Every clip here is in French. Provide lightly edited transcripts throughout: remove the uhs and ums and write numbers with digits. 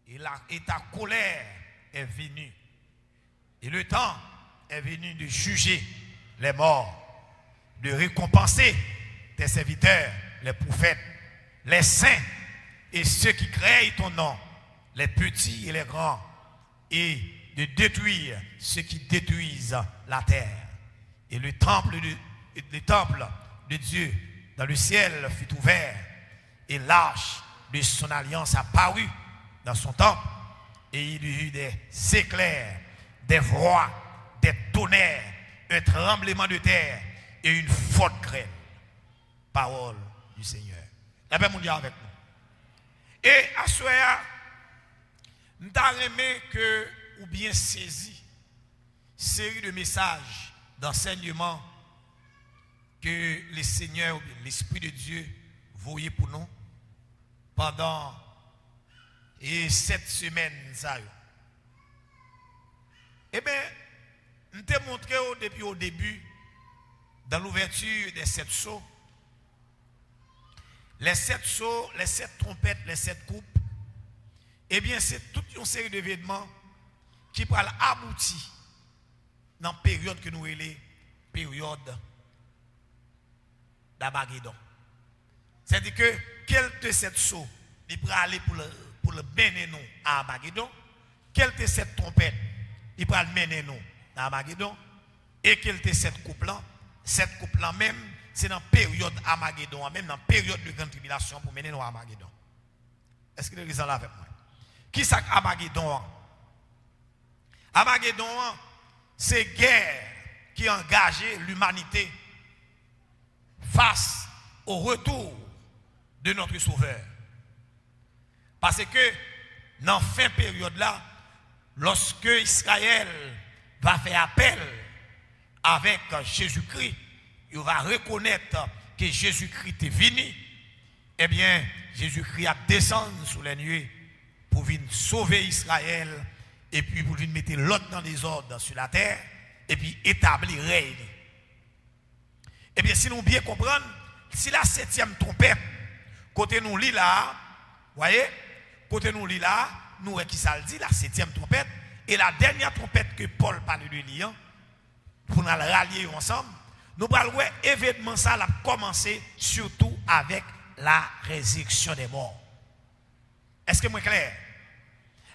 Et ta colère est venue. Et le temps est venu de juger les morts, de récompenser tes serviteurs, les prophètes, les saints et ceux qui créent ton nom, les petits et les grands, et de détruire ceux qui détruisent la terre. Et le temple de Dieu dans le ciel fut ouvert, et l'arche de son alliance apparut dans son temple, et il y eut des éclairs, des voix, des tonnerres, un tremblement de terre et une forte grêle. Parole du Seigneur. La paix mondiale avec nous. Et à ce moment, nous avons aimé que, ou bien saisi, série de messages, d'enseignements que le Seigneur, ou bien l'Esprit de Dieu, voyait pour nous pendant cette semaine. Eh bien, nous t'ai montré depuis au début, dans l'ouverture des 7 sceaux, les 7 sceaux, les 7 trompettes, les 7 coupes, eh bien, c'est toute une série d'événements qui pourra aboutir dans la période que nous appelons période d'Armageddon. C'est-à-dire que quel de 7 sceaux, il pourra aller pour le mener nous à Armageddon, quel de 7 trompettes, il pourra le mener nous à Armageddon, et quel de 7 couples-là, cette couple-là même, c'est dans la période Armageddon, même dans la période de grande tribulation pour mener nous à Armageddon. Est-ce que vous êtes là avec moi? Qui c'est Armageddon? Armageddon, c'est guerre qui a engagé l'humanité face au retour de notre Sauveur. Parce que dans la fin période là, lorsque Israël va faire appel avec Jésus-Christ, il va reconnaître que Jésus-Christ est venu, eh bien, Jésus-Christ a descendu sous les nuées pour venir sauver Israël et puis pour venir mettre l'autre dans les ordres sur la terre et puis établir règne. Eh bien, si nous bien comprendre, si la 7e trompette, côté nous lit là, voyez, côté nous lit là, nous qui ça le dit, la 7e trompette, et la dernière trompette que Paul parle de lire, pour nous rallier ensemble, nous allons voir événement ça a commencé surtout avec la résurrection des morts. Est-ce que moi clair?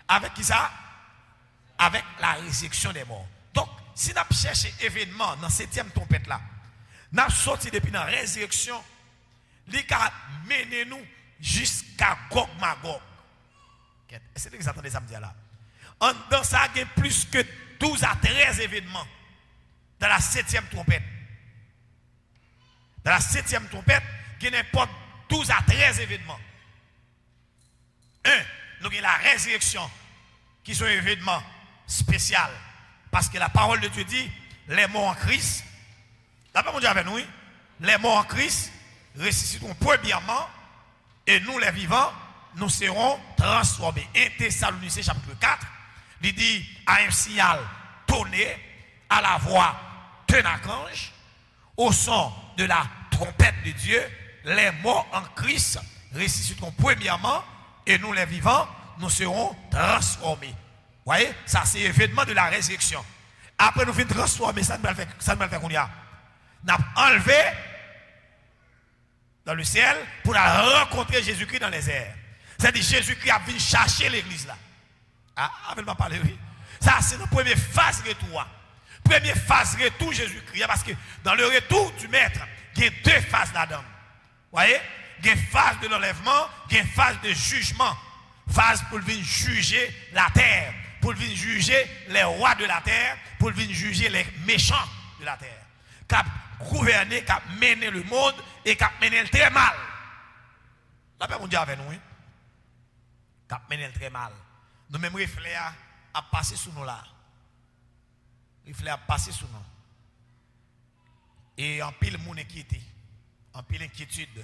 Avec qui ça? Avec la résurrection des morts. Donc, si nous cherchons événement dans cette 7e trompette là, nous avons sorti depuis la résurrection, il a mené nous jusqu'à Gog Magog. Est-ce que vous attendez ça me dire là? Dans ça, il y a plus que 12 à 13 événements dans la 7e trompette. Dans la 7e trompette, il y a n'importe 12 à 13 événements. Nous avons la résurrection, qui sont un événement spécial. Parce que la parole de Dieu dit, les morts en Christ, la parole de Dieu avec nous, les morts en Christ ressusciteront premièrement, et nous les vivants, nous serons transformés. 1 Thessaloniciens chapitre 4, il dit, à un signal tonné, à la voix d'un archange, au son de la trompette de Dieu, les morts en Christ ressusciteront premièrement, et nous les vivants, nous serons transformés. Vous voyez, ça c'est l'événement de la résurrection. Après nous venons transformer, ça nous va faire qu'on y a. Nous avons enlevé dans le ciel pour rencontrer Jésus-Christ dans les airs. C'est-à-dire Jésus-Christ a venu chercher l'église là. Ah, avec ma parole, oui. Ça c'est la première phase retour. Première phase retour Jésus-Christ. Parce que dans le retour du maître, il y a 2 phases là-dedans. Vous voyez? Il y a une phase de l'enlèvement, il y a une phase de jugement. Phase pour venir juger la terre, pour venir juger les rois de la terre, pour venir juger les méchants de la terre. Cap gouverner, cap mener le monde et cap mener le très mal. La paix mondiale avec nous, hein? Cap mener le très mal. Nous même réfléchir à passer sous nous là. Réfléchir à passer sous nous. Et en pile mon inquiétude, en pile inquiétude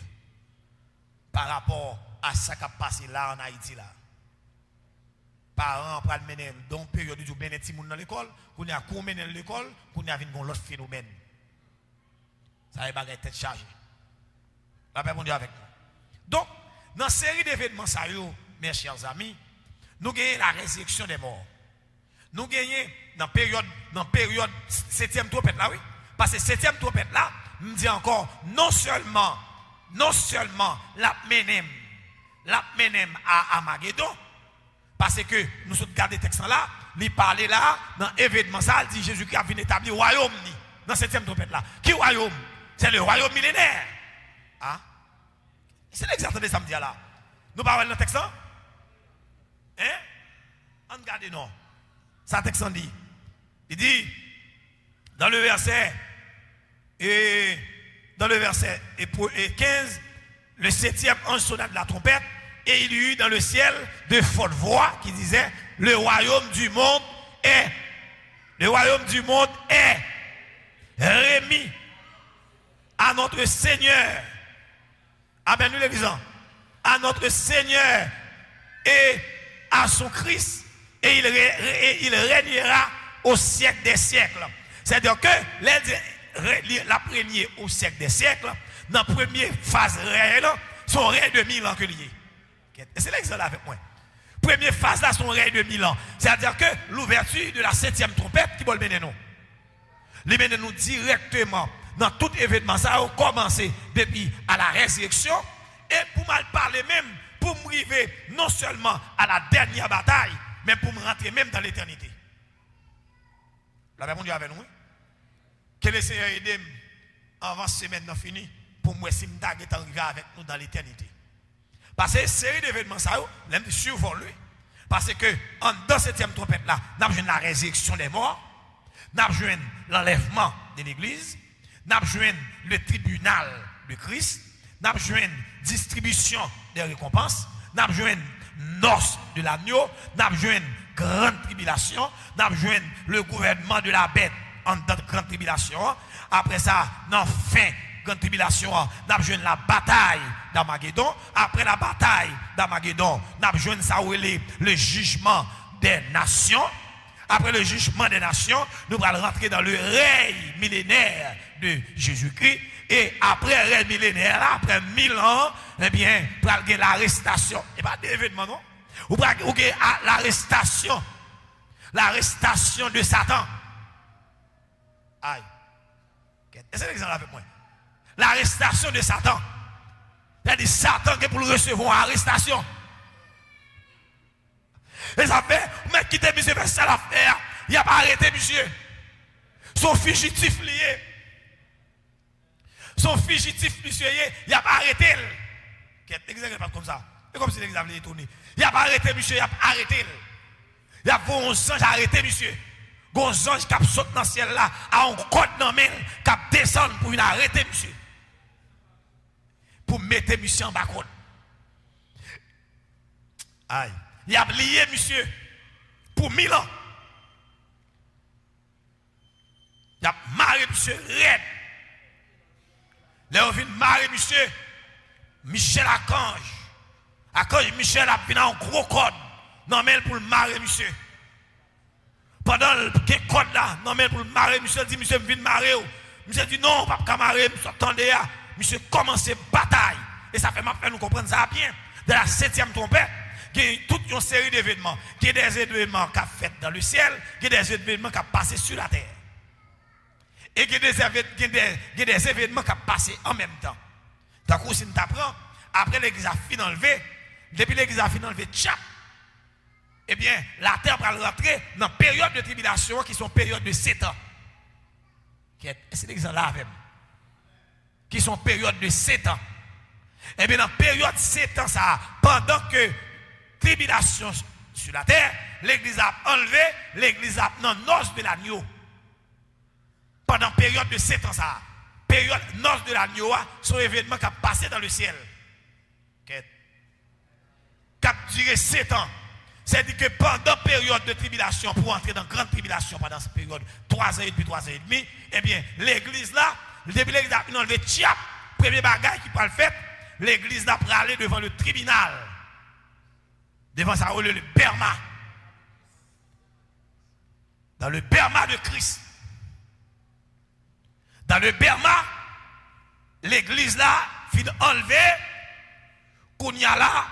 par rapport à ce qui a passé là en Haïti là. Parents pour mener dans période où bien petit monde dans l'école, qu'on a combien dans l'école, qu'on a une autre phénomène. Ça est bagay tête chargée. La paix mon Dieu avec nous. Donc, dans cette série d'événements ça yo, mes chers amis, nous gagnons la résurrection des morts. Nous gagnons dans la période 7e trompette là, oui. Parce que 7e trompette là, me dit encore, non seulement la menem à Armageddon, parce que nous sommes gardés le texte là, il parlait là, dans l'événement ça, il dit Jésus-Christ a venu établir le royaume dans 7e trompette là. Qui royaume? C'est le royaume millénaire. Hein? C'est l'exemple de samedi là. Nous parlons dans le texte là? Hein? On regarde non. Ça texte dit. Il dit dans le verset 15, le 7e ange sonna de la trompette et il y eut dans le ciel de fortes voix qui disaient le royaume du monde est remis à notre Seigneur. Amen, nous le disons. À notre Seigneur et à son Christ et il régnera au siècle des siècles. C'est-à-dire que la première au siècle des siècles, dans la première phase réelle, son règne de 1000 ans que lié. C'est l'exemple avec moi. Première phase là, son règne de 1000 ans. C'est-à-dire que l'ouverture de la 7e trompette qui va le mener nous. Il mène nous directement dans tout événement. Ça a commencé depuis à la résurrection. Et pour mal parler même, pour me arriver non seulement à la dernière bataille, mais pour me rentrer même dans l'éternité. La même Dieu avec nous. Que le Seigneur aide avant cette semaine fini pour moi si je suis arrivé avec nous dans l'éternité. Parce que série d'événements ça, l'aime survoler. Parce que dans cette 7e trompette là, nous avons la résurrection des morts, nous avons l'enlèvement de l'église, nous avons le tribunal de Christ, nous avons distribution des récompenses, nous avons noces de l'agneau, nous avons grande tribulation, nous avons le gouvernement de la bête en grande tribulation. Après ça, dans fin grande tribulation, nous avons la bataille d'Armageddon. Après la bataille d'Armageddon, nous avons ça le jugement des nations. Après le jugement des nations, nous allons rentrer dans le règne millénaire de Jésus-Christ. Et après le règne millénaire, après 1000 ans, eh bien, nous allons l'arrestation. Et pas d'événement, non? Ou l'arrestation. L'arrestation de Satan. Aïe. Est-ce que l'exemple avec moi? L'arrestation de Satan. C'est-à-dire Satan qui est pour le recevoir en arrestation. Et ça fait, mais quitter monsieur fait ça l'affaire. Il n'a pas arrêté monsieur. Son fugitif lié. Son fugitif monsieur, il n'a pas arrêté. L'exemple n'est pas comme ça. C'est comme si l'exemple est tourné. Il n'a pas arrêté monsieur, il n'a pas arrêté. Il y a un ange arrêté monsieur. Un ange qui saute dans le ciel là, a un code dans main qui descend pour une arrêter monsieur. Pour mettre monsieur en bas côte. Aïe. Il a lié monsieur pour 1000 ans. Il a marié monsieur raide. Là on vient marier monsieur Michel Archange. Archange Michel a pris un gros code. Non mais pour le marier monsieur. Pendant le code là, non mais pour le marier monsieur dit monsieur vient marier. Monsieur dit non, pas marier, monsieur attendez là. Monsieur commence bataille. Et ça fait nous comprendre ça bien. De la 7e trompette, il y a toute une série d'événements. Il y a des événements qui ont fait dans le ciel, il y a des événements qui ont passé sur la terre. Et il y a des événements qui ont passé en même temps. Tant que si nous t'apprends, après l'église a fini d'enlever, depuis l'église a fini d'enlever, tchap, eh bien, la terre va rentrer dans une période de tribulation qui sont périodes de 7 ans. C'est l'exemple là avec qui sont périodes de 7 ans. Et bien, dans la période de 7 ans, ça, pendant que tribulation sur la terre, l'église a enlevé, l'église a dans noce de l'agneau. Pendant la période de 7 ans, ça, période noce de l'agneau, sont événements qui ont passé dans le ciel. Qui a duré 7 ans. C'est-à-dire que pendant la période de tribulation, pour entrer dans la grande tribulation, pendant cette période, 3 ans et demi, 3 ans et demi, eh bien, l'église là, depuis l'église a enlevé tchap, premier bagage qui peut le faire, l'église là pour aller devant le tribunal. Devant ça, le Berma. Dans le Berma de Christ. Dans le Berma, l'église là, fin enlevé, qu'on y a là,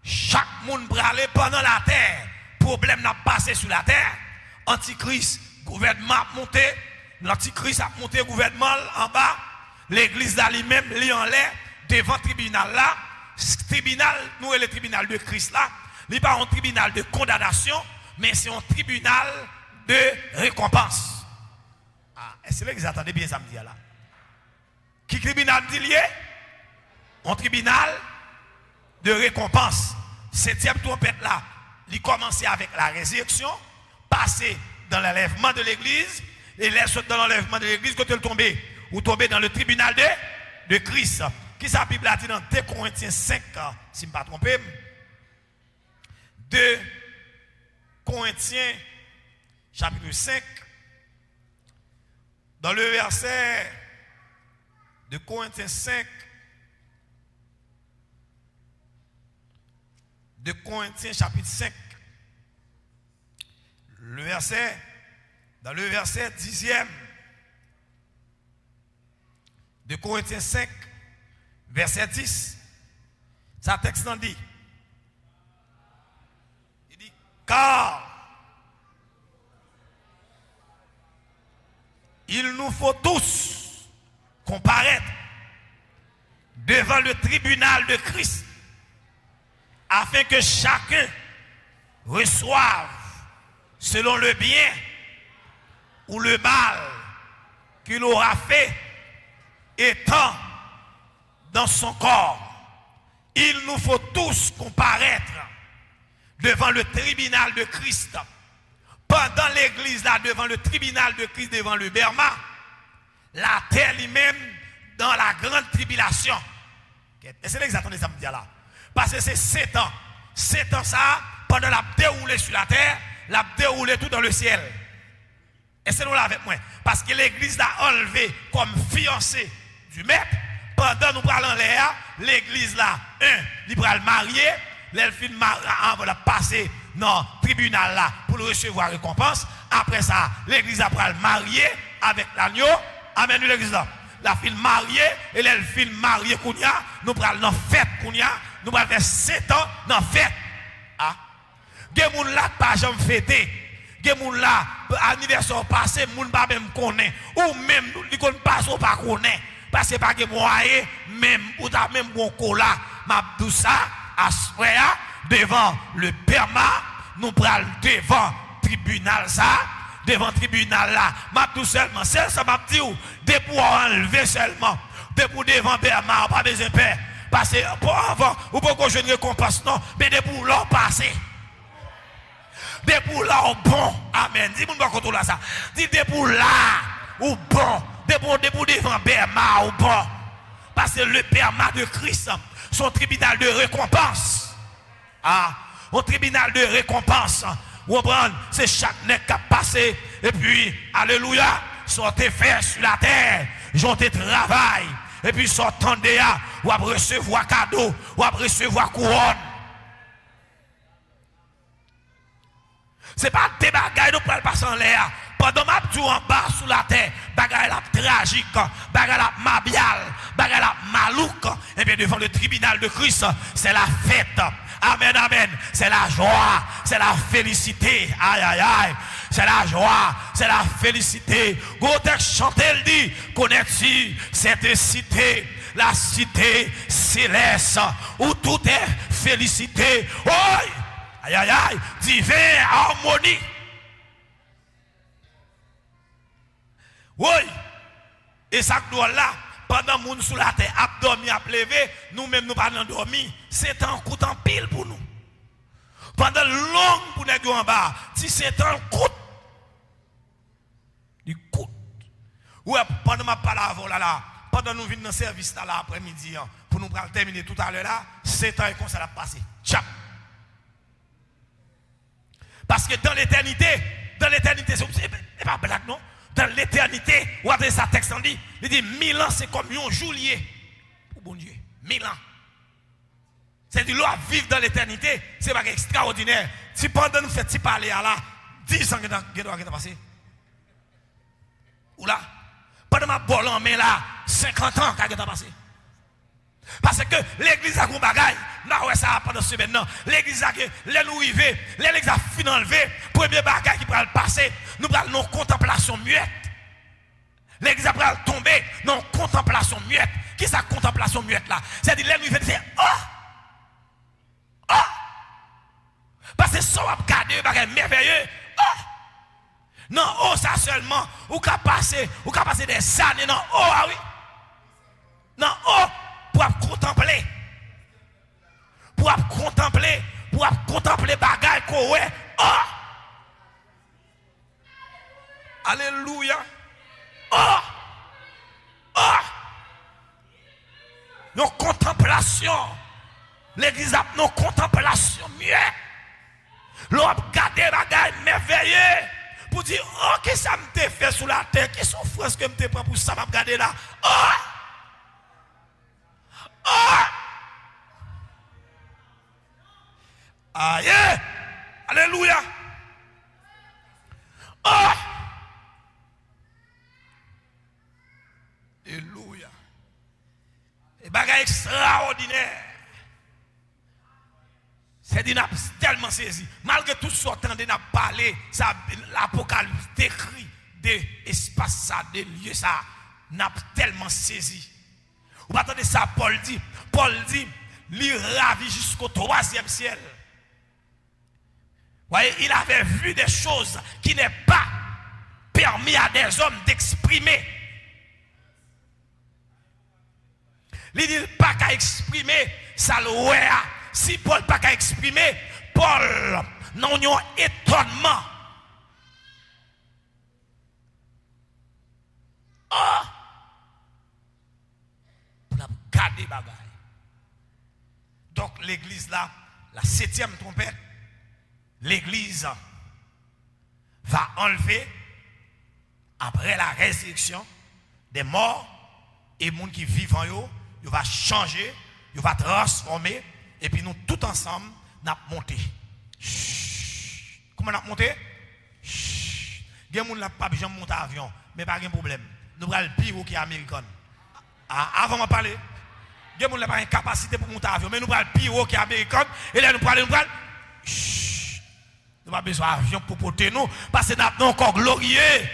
chaque monde bralé pendant la terre, problème n'a passé sur la terre, antichrist, gouvernement a monté, l'antichrist a monté gouvernement en bas, l'église là lui-même li en l'air devant le tribunal là, tribunal, nous et le tribunal de Christ là, n'est pas un tribunal de condamnation, mais c'est un tribunal de récompense. Ah, est-ce que vous attendez bien ça me dit là? Qui tribunal dit lié? Un tribunal de récompense. Septième trompette là, il commençait avec la résurrection, passé dans l'enlèvement de l'église, et laisse dans l'enlèvement de l'église, quand elle tombait, ou tomber dans le tribunal de Christ. Qui ça Bible a dit dans 2 Corinthiens 5, si je ne me pas trompé. 2 Corinthiens chapitre 5, dans le verset de Corinthiens 5, de Corinthiens chapitre 5, dans le verset 10e, de Corinthiens 5, verset 10, ça texte en dit, il dit, car il nous faut tous comparaître devant le tribunal de Christ, afin que chacun reçoive selon le bien ou le mal qu'il aura fait étant dans son corps. Il nous faut tous comparaître devant le tribunal de Christ. Pendant l'église là, devant le tribunal de Christ, devant le Berma, la terre lui-même dans la grande tribulation. Et c'est exactement ça me dit là. Parce que c'est 7 ans. 7 ans ça, pendant la déroulée sur la terre, la déroulée tout dans le ciel. Et c'est nous là avec moi. Parce que l'église l'a enlevé comme fiancé du maître. Pendant nous parlons l'air, l'église là, il va le marier, l'elfine va passer dans le tribunal là pour recevoir récompense. Après ça, l'église va le marier avec l'agneau. Amen, l'église là. La fille mariée et l'elfine mariée Kounia, nous prenons dans fête Kounia, nous prenons faire 7 ans dans fête. Ah. Gen moun là pas jamais fêté. Gen moun là anniversaire passé, moun pas même connaît ou même li kon passe ou pas connaît parce que pas que moyen même ou ta même bon cola m'a tout ça assoya devant le perma, nous prenons devant tribunal ça. Devant le tribunal là, m'a tout seulement, c'est ça m'a dit, de pour enlever seulement, de pour devant Bernard, pas besoin de paix. Parce que pour avant, ou pour que je ne récompense non, mais de pour l'or passer. De pour l'or bon, amen. Dis-moi pas contre là ça. Dis de pour là, ou bon, de pour devant Bernard, ou bon. Parce que le Bernard de Christ, son tribunal de récompense. Ah, un tribunal de récompense. C'est chaque nez qui a passé. Et puis, alléluia, sortez faire sur la terre. J'entends travail. Et puis, sortez là, ou à recevoir cadeau, ou à recevoir couronne. C'est pas des bagailles nous prenons passer en l'air. Pendant ma tour en bas sous la terre, bagaille la tragique, bagaille la mabial, bagaille la malouk. Et bien, devant le tribunal de Christ, c'est la fête. Amen, amen. C'est la joie, c'est la félicité. Aïe, aïe, aïe. C'est la joie, c'est la félicité. Gotek chantel dit, connais-tu cette cité, la cité céleste, où tout est félicité. Oh, aïe, aïe, aïe, divine harmonie. Oui, et ça que nous là, pendant que nous sous la terre, à dormir, à lever, nous-mêmes nous pas dormir, c'est un coup en pile pour nous. Pendant long pour nous en bas, si c'est un coup, du coup. Ouais, pendant ma parole là, pendant nous venons dans le service là après-midi, pour nous terminer tout à l'heure là, c'est un coup ça l'a passé. Tchap. Parce que dans l'éternité, c'est pas blague non? Dans l'éternité, ou après ça texte on dit, il dit 1000 ans c'est comme un jour lié. Pour bon Dieu, 1000 ans. C'est du loi vivre dans l'éternité, c'est pas extraordinaire. Si pendant nous fait parler là, 10 ans qui doit passer. Ou là, pendant ma bol en main là, 50 ans qui doit passer. Parce que l'église a un bagage, nous ça pendant ce semaine. L'église a les nous arriver, l'église a fini enlever, premier bagage qui va le passer, nous allons nos contemplation muette. L'église a pris tomber dans contemplation muette. Qui est sa contemplation muette là? C'est-à-dire, l'église va dire, oh! Parce que ça va regarder, bagage merveilleux. Oh! Non, oh, ça seulement, ou qu'à passer des années, non, oh, ah oui. Non, oh! Pour contempler bagaille qu'on ouais. Oh! Alléluia. Oh! Nos contemplations. L'église a nos contemplations mieux. L'on a regardé bagaille merveilleux pour dire oh qu'est-ce que ça me fait sous la terre, quelle souffrance que me prend pour ça m'a regarder là. Oh! Aïe! Alléluia! Alléluia! Et bagaille extraordinaire. C'est dit n'a tellement saisi. Malgré tout ce qu'on a parlé, ça l'Apocalypse décrit des espaces ça, des lieux ça, n'a tellement saisi. Vous attendez ça, Paul dit, il ravit jusqu'au 3e ciel. Voyez, il avait vu des choses qui n'est pas permis à des hommes d'exprimer. Il dit pas qu'à exprimer, ça le ouais. Si Paul pas qu'à exprimer, Paul n'a un étonnement. Pour garder bagaille. Donc l'église là, la 7e trompette, l'église va enlever après la résurrection des morts et les gens qui vivent en eux, il va changer, il va transformer et puis nous tout ensemble nous monté. Comment nous monté? Il y a des gens qui n'ont pas besoin de monter avion, mais pas de problème. Nous allons le pire qui est américain. Avant de parler, il y a des gens qui n'ont pas une capacité pour monter avion, mais nous allons le pire qui est américain et là nous allons nous n'avons pas besoin d'avion pour porter nous, parce que nous avons encore glorieux,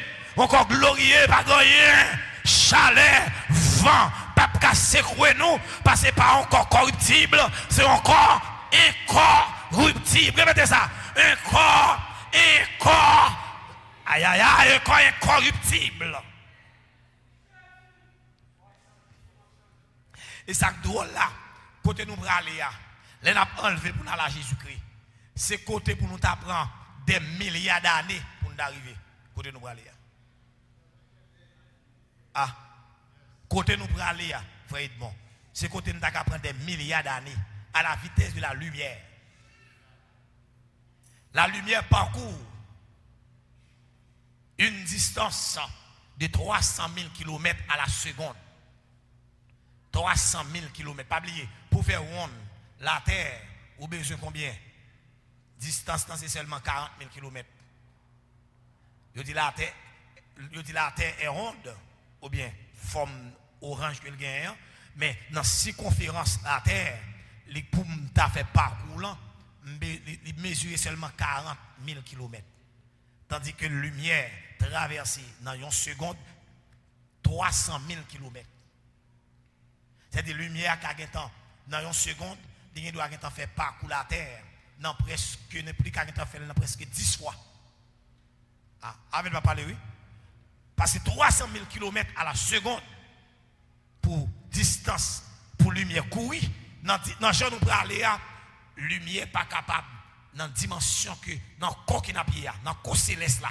pas rien, chalet, vent, pas qu'à secouer nous, parce que pas encore corruptible, c'est encore incorruptible. Répétez ça, un corps, un corps incorruptible. Et ça drôle là, côté nous aller là, les n'a enlevé pour nous aller à Jésus-Christ. C'est côté pour nous t'apprendre des milliards d'années pour nous arriver. Côté nous aller. Côté nous aller, frère Edmond. C'est côté nous t'apprendre des milliards d'années à la vitesse de la lumière. La lumière parcourt une distance de 300 000 km à la seconde. 300 000 km. Pas oublier, pour faire ronde la terre, vous avez besoin combien? Distance, c'est seulement 40 000 km. Je dis la terre est ronde, ou bien forme orange que le gagne, mais dans la circonférence de la terre, les poumons t'a fait parcours, il mesure seulement 40 000 km. Tandis que la lumière traverse dans une seconde 300 000 km. C'est-à-dire que la lumière qui a dans une seconde, il doit faire parcours la terre. Non, presque, ne plus qu'à faire presque 10 fois. Avec ma parler, oui. Parce que 300 000 km à la seconde pour distance, pour lumière courir, dans le nous parler, la lumière pas capable, dans la dimension que, dans le corps qui n'a pas, dans le corps céleste là.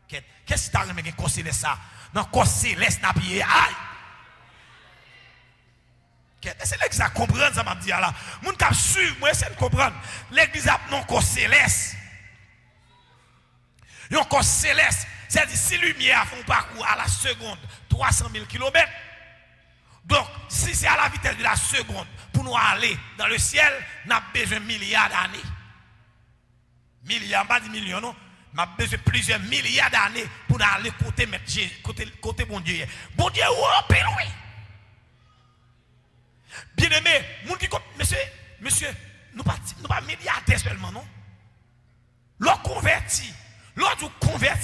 Qu'est-ce que tu as remis dans le corps céleste là? Dans le corps céleste n'a pas, aïe! C'est l'église à comprendre ça m'a dit là. Moun k'ap suivre, moi essayer de comprendre. L'église a non corps céleste. Yon corps céleste, c'est-à-dire si lumière font parcours à la seconde 300 000 km. Donc si c'est à la vitesse de la seconde pour nous aller dans le ciel, nous avons besoin de milliards d'années. Milliards, pas 10 millions non. Nous avons besoin de plusieurs milliards d'années pour nous aller côté bon Dieu. Bon Dieu, oh, oui. Bien aimé, monsieur, nous pas milliardaires seulement, non? L'on converti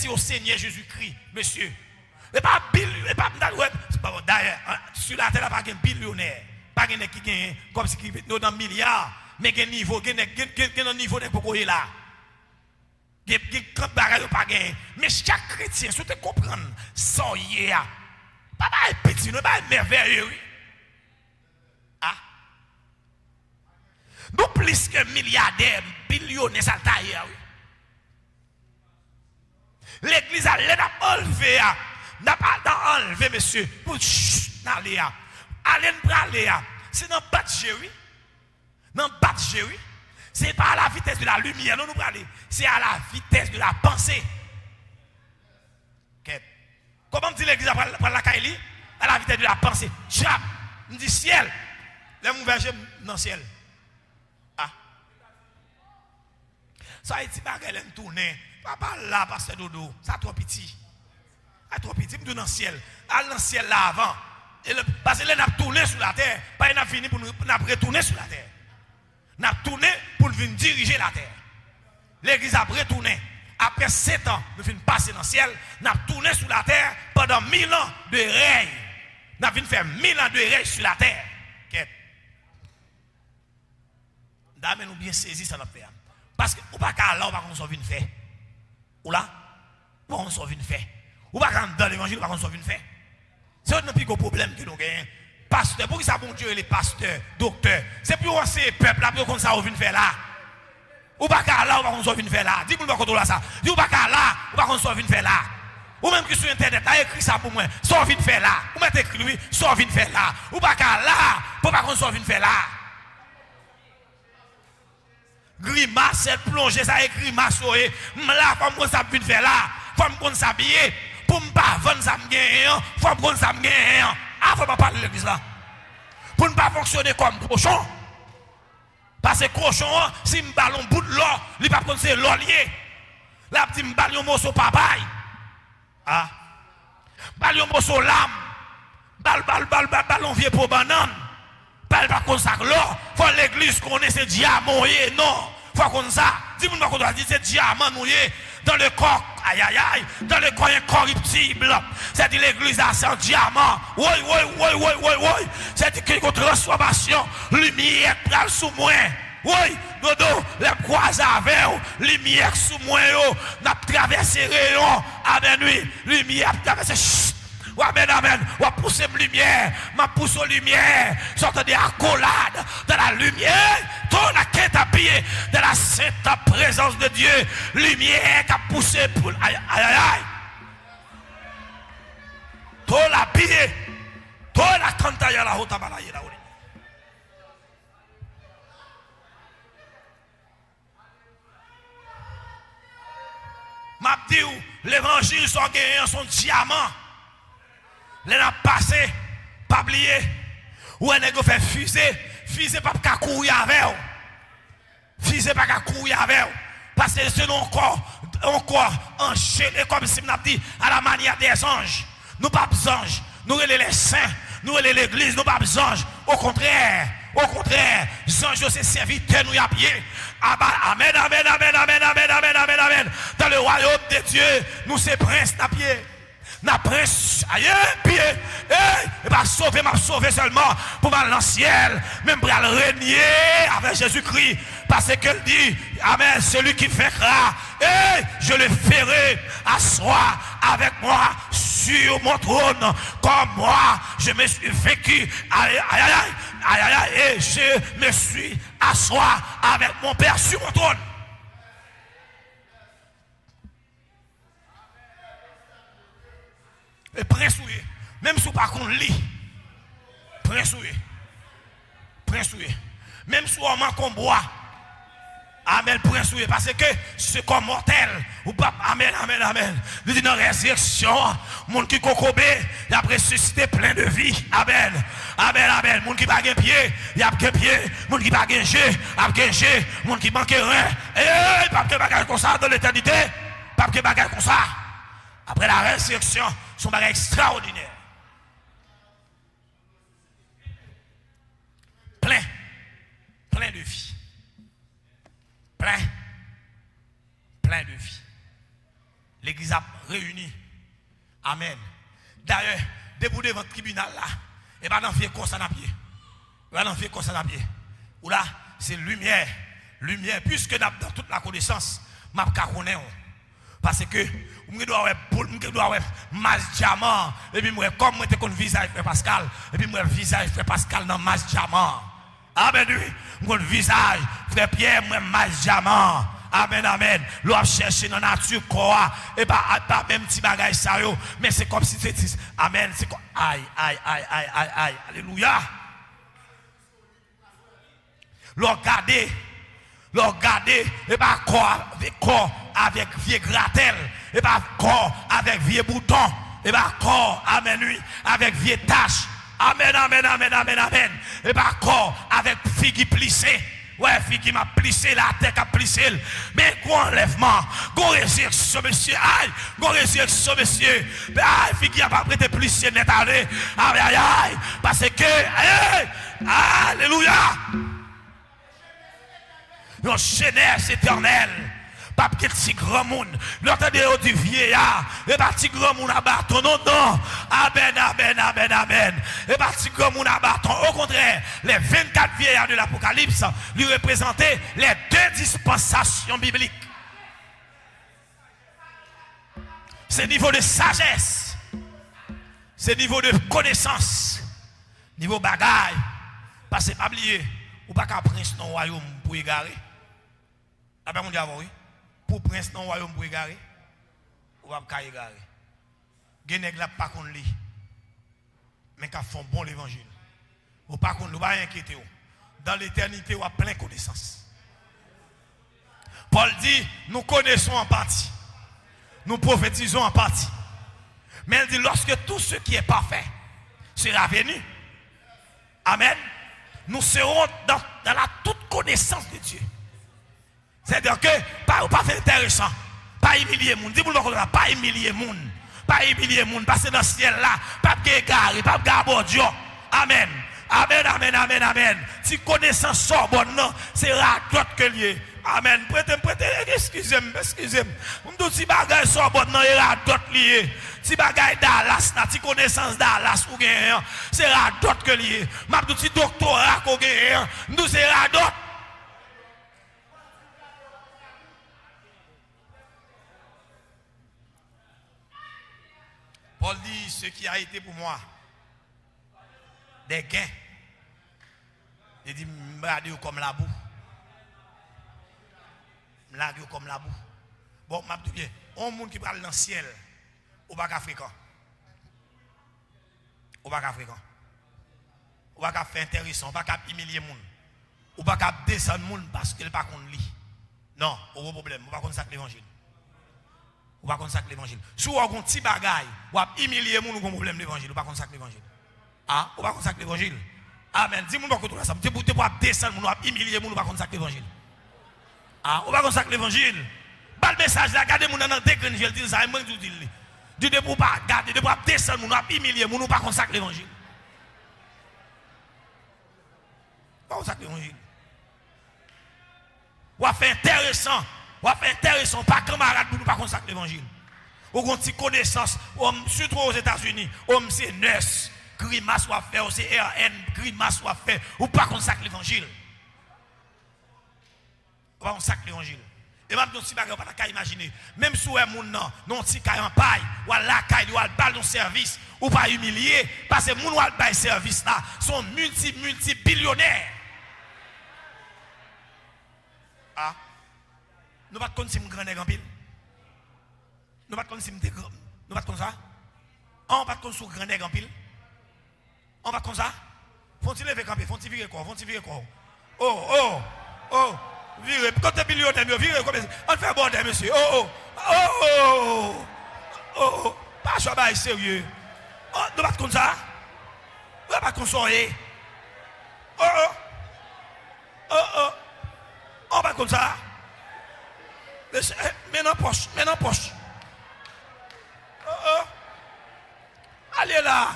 au Seigneur Jésus-Christ, monsieur. Et pas d'ailleurs, sur la terre, il n'y a pas de billionnaire. Pas de qui gagne comme si qui dans milliards, mais il y a un niveau, il y a un niveau de beaucoup là. Il y a un bagage pas gagné. Mais chaque chrétien, si tu comprends, ça y est, pas petit, pas merveilleux. Ah. Nous plus que milliardaires, billionnaires, ça taille. L'église a enlevé, n'a pas enlevé, monsieur, pour aller. Allez aller. C'est dans le batche, oui. Dans le batche, oui. Ce n'est pas à la vitesse de la lumière, non, nous aller. C'est à la vitesse de la pensée. Okay. Comment dit l'église après la Kaili? À la vitesse de la pensée. Chap, on dit ciel. Les mouverges dans le ciel. Ah. Ça a été bagarre tourner. Papa là, pasteur Dodo, ça trop petit. Ça trop petit, me dans le ciel. Allez dans le ciel là avant. Parce que là, nous avons tourné sur la terre. Pas nous avons fini pour nous retourner sur la terre. Nous avons tourné pour venir diriger la terre. L'église a retourné. Après 7 ans, nous venons passer dans le ciel. Nous avons tourné sur la terre pendant 1000 ans de règne. Nous avons fait 1000 ans de règne sur la terre. Nous nous bien saisi ça. Parce que nous ne pouvons pas là, nous sommes venus faire. Ou là, nous sommes venus faire. Ou pas dans l'évangile, nous sommes venus faire. C'est un plus gros problème que nous avons. Pasteur, pour qui ça bon Dieu les pasteurs, docteurs, c'est pour ces peuples là, pour qu'on ça vient faire là. Ou pas là, ou pas qu'on soit venu faire là. Dis-moi pas qu'on ça. Dis ou pas là, ou pas qu'on soit venu faire là. Ou même que sur internet, a écrit ça pour moi, soit venu faire là. Ou mettez écrit lui, soit venu faire là. Ou pas là, pour pas qu'on soit venu faire là. Grimace, cette plongée, ça écrit grimace, là, comme qu'on ça venu faire là. Comme qu'on s'habiller. Pour ne pas vendre ça, il faut prendre ça. Ah, il ne faut pas parler de l'église là. Pour ne pas fonctionner comme cochon. Parce que cochon, si je ballon bout de l'or, il ne va pas prendre c'est l'or lié. Là, je dis, ballon morceau papaye. Ah. Ballon morceau lame. Ballon vieux pour banane. Ballon pas comme ça l'or. Il faut l'église connaît ce diamant. Non. Il faut comme ça. Dis-moi qu'on doit dire c'est diamant dans le corps. Aïe aïe aïe, dans le corps incorruptible. C'est-à-dire l'église a un diamant. Oui. C'est-à-dire qu'il y a une transformation. Lumière pral sous moi. Oui, dodo, les croisés avec lumière sous moi. N'a traversé rayon. Amen, oui. Lumière traversé. Amen. On pousse lumière. Ma pousse aux lumière. Sorte des accolades dans la lumière. Ton la quête à pied de la sainte présence de Dieu. Lumière qui a poussé pour. Aïe. Ton la pied. Ton la cantaille à la haute abalaye là. M'a dit l'évangile sont gagnants son diamant. Les n'a passé, pas oublié. Ou un nègre fait fusée pas qu'à courir avec. Fusée pas qu'à courir avec. Parce que c'est encore enchaîné comme si on a dit à la manière des anges. Nous pas des anges, nous les saints, nous l'église, nous pas des anges. Au contraire, les anges c'est serviteurs nous y a pied. Amen. Dans le royaume de Dieu, nous c'est prince à pied. N'a prince aïe pied et m'a sauvé seulement pour m'aller dans le ciel même pour aller régner avec Jésus-Christ parce qu'elle dit amen celui qui vaincra et je le ferai asseoir avec moi sur mon trône comme moi je me suis vaincu aïe et je me suis asseoir avec mon Père sur mon trône. Et prince même si par contre lit prince même si on manque qu'on boit amen prince parce que c'est comme mortel ou pas amen il dit dans la résurrection monde qui kokobé il a ressuscité plein de vie amen monde qui pas gain pied il a gain pied monde qui pas gain jeu a gain jeu monde qui manque rien et pas que bagage comme ça dans l'éternité pas que bagage comme ça après la résurrection son bagage extraordinaire. plein de vie. Plein de vie. L'église a réuni. Amen. D'ailleurs, debout devant le tribunal là, et pas dans le vieux corps à pied. Pas dans le vieux corps à pied. Ou là, c'est lumière. Lumière, puisque dans toute la connaissance, je connais. Parce que je dois avoir masse diamant. Et puis, comme je suis visage de Pascal, et puis, je visage de Pascal dans masse diamant. Amen. Mon visage, frère Pierre, moi, masse diamant. Amen, amen. L'on cherche dans la nature, quoi. Et pas même petit bagage, ça, mais c'est comme si c'était. Amen. C'est comme. Aïe. Alléluia. L'on regardez, et pas corps avec vieux gratel, et pas corps avec vieux boutons, et pas corps, amen, oui, avec vieux taches. Amen. Et pas corps avec figue plissée. Ouais, fille qui m'a plissé, la tête a plissé. Mais gros enlèvement, gros résurrection, monsieur. Aïe, gros résurrection, monsieur. Aïe, fille qui a pas prêté plissé, net allé. Aïe. Parce que, aïe, alléluia. Nos jeunesse éternelle. Pas petit grand monde. L'entendez du vieillard. Et pas petit grand monde à bâton. Non. Amen. Et pas petit grand monde à bâton. Au contraire, les 24 vieillards de l'Apocalypse lui représentaient les deux dispensations bibliques. C'est niveau de sagesse. C'est niveau de connaissance. Niveau bagaille. Parce que pas oublier, ou pas qu'un prince dans le royaume pour égarer. Après, on dit avant, oui. Pour prince dans le royaume pour égarer, ou pas égarer. Il y a des gens qui pas contre lui, mais qui font bon l'évangile. Ou pas contre, ou pas inquiéter. Dans l'éternité, on a plein de connaissances. Paul dit, nous connaissons en partie. Nous prophétisons en partie. Mais il dit, lorsque tout ce qui est parfait sera venu, amen, nous serons dans la toute connaissance de Dieu. C'est-à-dire que, pas intéressant, pas humilier les gens. Dis-moi, pas humilier les gens. Pas humilier les gens. Parce que dans le ciel là, pas de pas de Dieu. Amen. Si connaissance sort bonne, c'est d'autres que lié. Amen. Prêtez, excusez-moi. Si bagay sort bonne, il y a d'autres liés. Si bagay Dallas, si connaissance Dallas ou gagne, c'est d'autres que lié. Mabdou si doctorat qu'on gagne, nous c'est d'autres. Paul dit, ce qui a été pour moi des gains, il dit, je comme la boue. Je comme la boue. Bon, je dis bien, un monde qui parle dans le ciel, ou pas fréquent. Ou pas fréquent. Ou pas faire intéressant, ou pas humilier les gens. Ou pas descendre les gens parce qu'il n'est pas contre lui. Non, aucun problème, ou pas consacrer l'évangile. Ou pas consacrer l'évangile. Si vous avez un petit bagaille, ou humilier les gens, vous avez un problème l'évangile, ou pas consacrer l'évangile. Ah, ou pas consacrer l'évangile. Amen. Dis-moi pas contre ça. Vous pouvez descendre, vous avez humilier les gens, ou pas consacrer l'évangile. Ah, ou pas consacrer l'évangile. Pas le message là, regardez mon dans décret, je dis ça, moi je dis. Dieu ne peut pas garder, ne peut pas descendre, vous avez humilier, vous pas consacrer l'évangile. Pas consacrer l'évangile. Ou faire intéressant, pas camarade pour nous pas consacrer l'évangile. Ou une petite connaissance, surtout aux États-Unis, c'est nurse, grimace ou faire, c'est RN, grimace ou faire, ou pas consacrer l'évangile. Ou pas consacrer l'évangile. Et même si vous ne pas imaginer, même si vous avez un petit caille en paille, ou à la caille, ou à le service, ou pas humilier, parce que les gens qui ont service là sont multi-billionnaires. Ah? Nous ne pouvons pas si nous grand en pile. Nous ne pouvons pas si nous grand. Nous ne pouvons pas ça. On ne peut pas si nous grand en pile. On va comme ça. Faut-il lever camper? Faut-il virer quoi? Oh. Virer. Quand tu es millionnaire, virer comme ça. On fait bon, monsieur. Pas choix sérieux. Nous ne pouvons pas comme ça. Nous ne pouvons pas consoler. On va comme ça. Mets dans la poche. Allez là.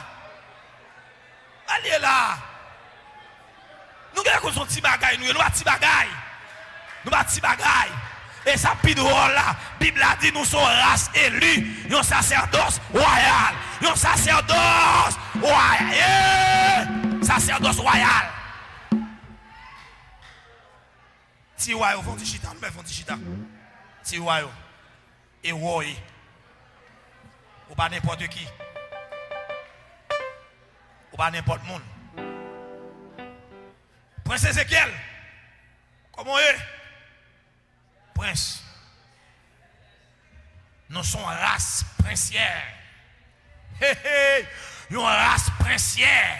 Nous pas qu'on son petit bagaille, nous pas petit bagaille. Nous pas petit bagaille. Et ça pis drôle là, Bible a dit nous sommes race élue, un sacerdoce royal, un sacerdoce royal, sacerdoce royal. Si royal font du chita, nous font du chita. Si royal et roi, ou pas n'importe qui, ou pas n'importe monde. Prince Ézéchiel, comment est? Prince, nous sommes race princière. Une race princière.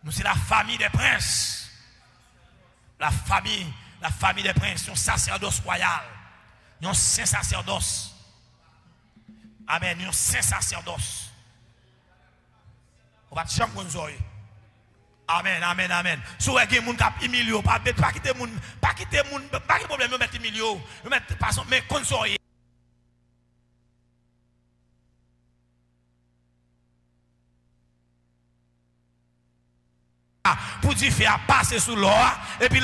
Nous sommes la famille des princes. La famille des princes, un sacerdoce royal. Un saint sacerdoce. Amen, un saint sacerdoce. On va te chambre nous oreilles. Amen, amen, amen. Si vous avez des gens qui humilient, pas quitter moun, pas de problème, mettre humilié, mettre façon, mais consoler. Pour dire faire passer sous l'eau, et puis,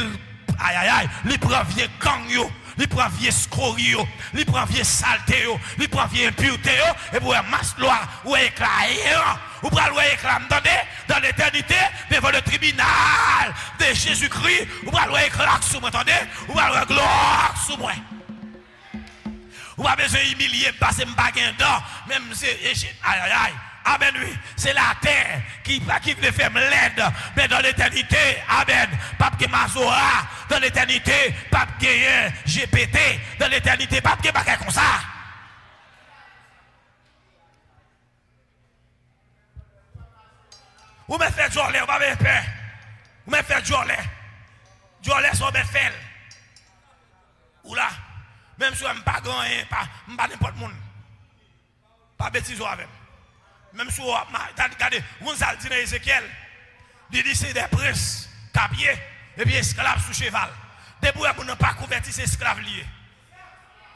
aïe aïe aïe, il prend vieux gang yo, il prend vieux scorie yo, il prend vieux saleté yo, il prend vieux impureté yo, et pour masse loi, ou éclater, ou pour le éclater, dans l'éternité, devant le tribunal de Jésus-Christ, ou pour le éclater sous moi, attendez, ou pour le gloire sous moi. Ou pas besoin d'humilier, passer m'baguin dedans, même si, aïe aïe aïe. Amen, oui. C'est la terre qui veut faire l'aide. Mais dans l'éternité, amen. Pape qui Mazora. Dans l'éternité, pape qui GPT. Dans l'éternité, pape qui est comme ça. Ou me fait journée, ou pas me peur. Ou me fait journée. Journée sont me fait. Ou là, même si je ne suis pas grand, je ne suis pas n'importe monde. Pas bêtise avec. Même si vous regardez, vous allez dire Ézéchiel, il dit c'est des princes, capiers, et puis esclaves sous cheval. Des bouts pour ne pas convertir ces esclaves liés.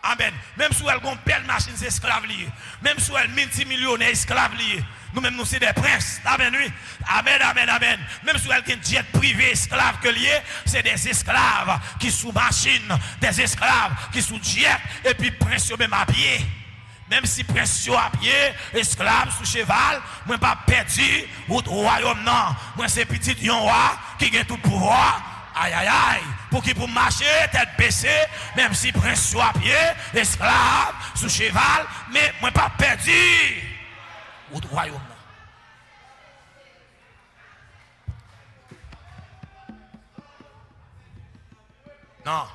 Amen. Même si elle a une belle machine, c'est esclaves liés. Même si elle multimillionnaire, esclaves liés. Nous-mêmes, nous sommes des princes. Amen, oui. Amen, amen, amen. Même si elle a un jet privé, esclaves que liés, c'est des esclaves qui sous machine, des esclaves qui sous jet, et puis princes même à pied. Même si prince à pied, esclave sous cheval, moi pas perdu, ou royaume non. Moi c'est petit roi qui a tout pouvoir. Aïe aïe aïe, pour qui pour marcher, tête baissée, même si prince à pied, esclave sous cheval, mais moi pas perdu, ou royaume non. Non.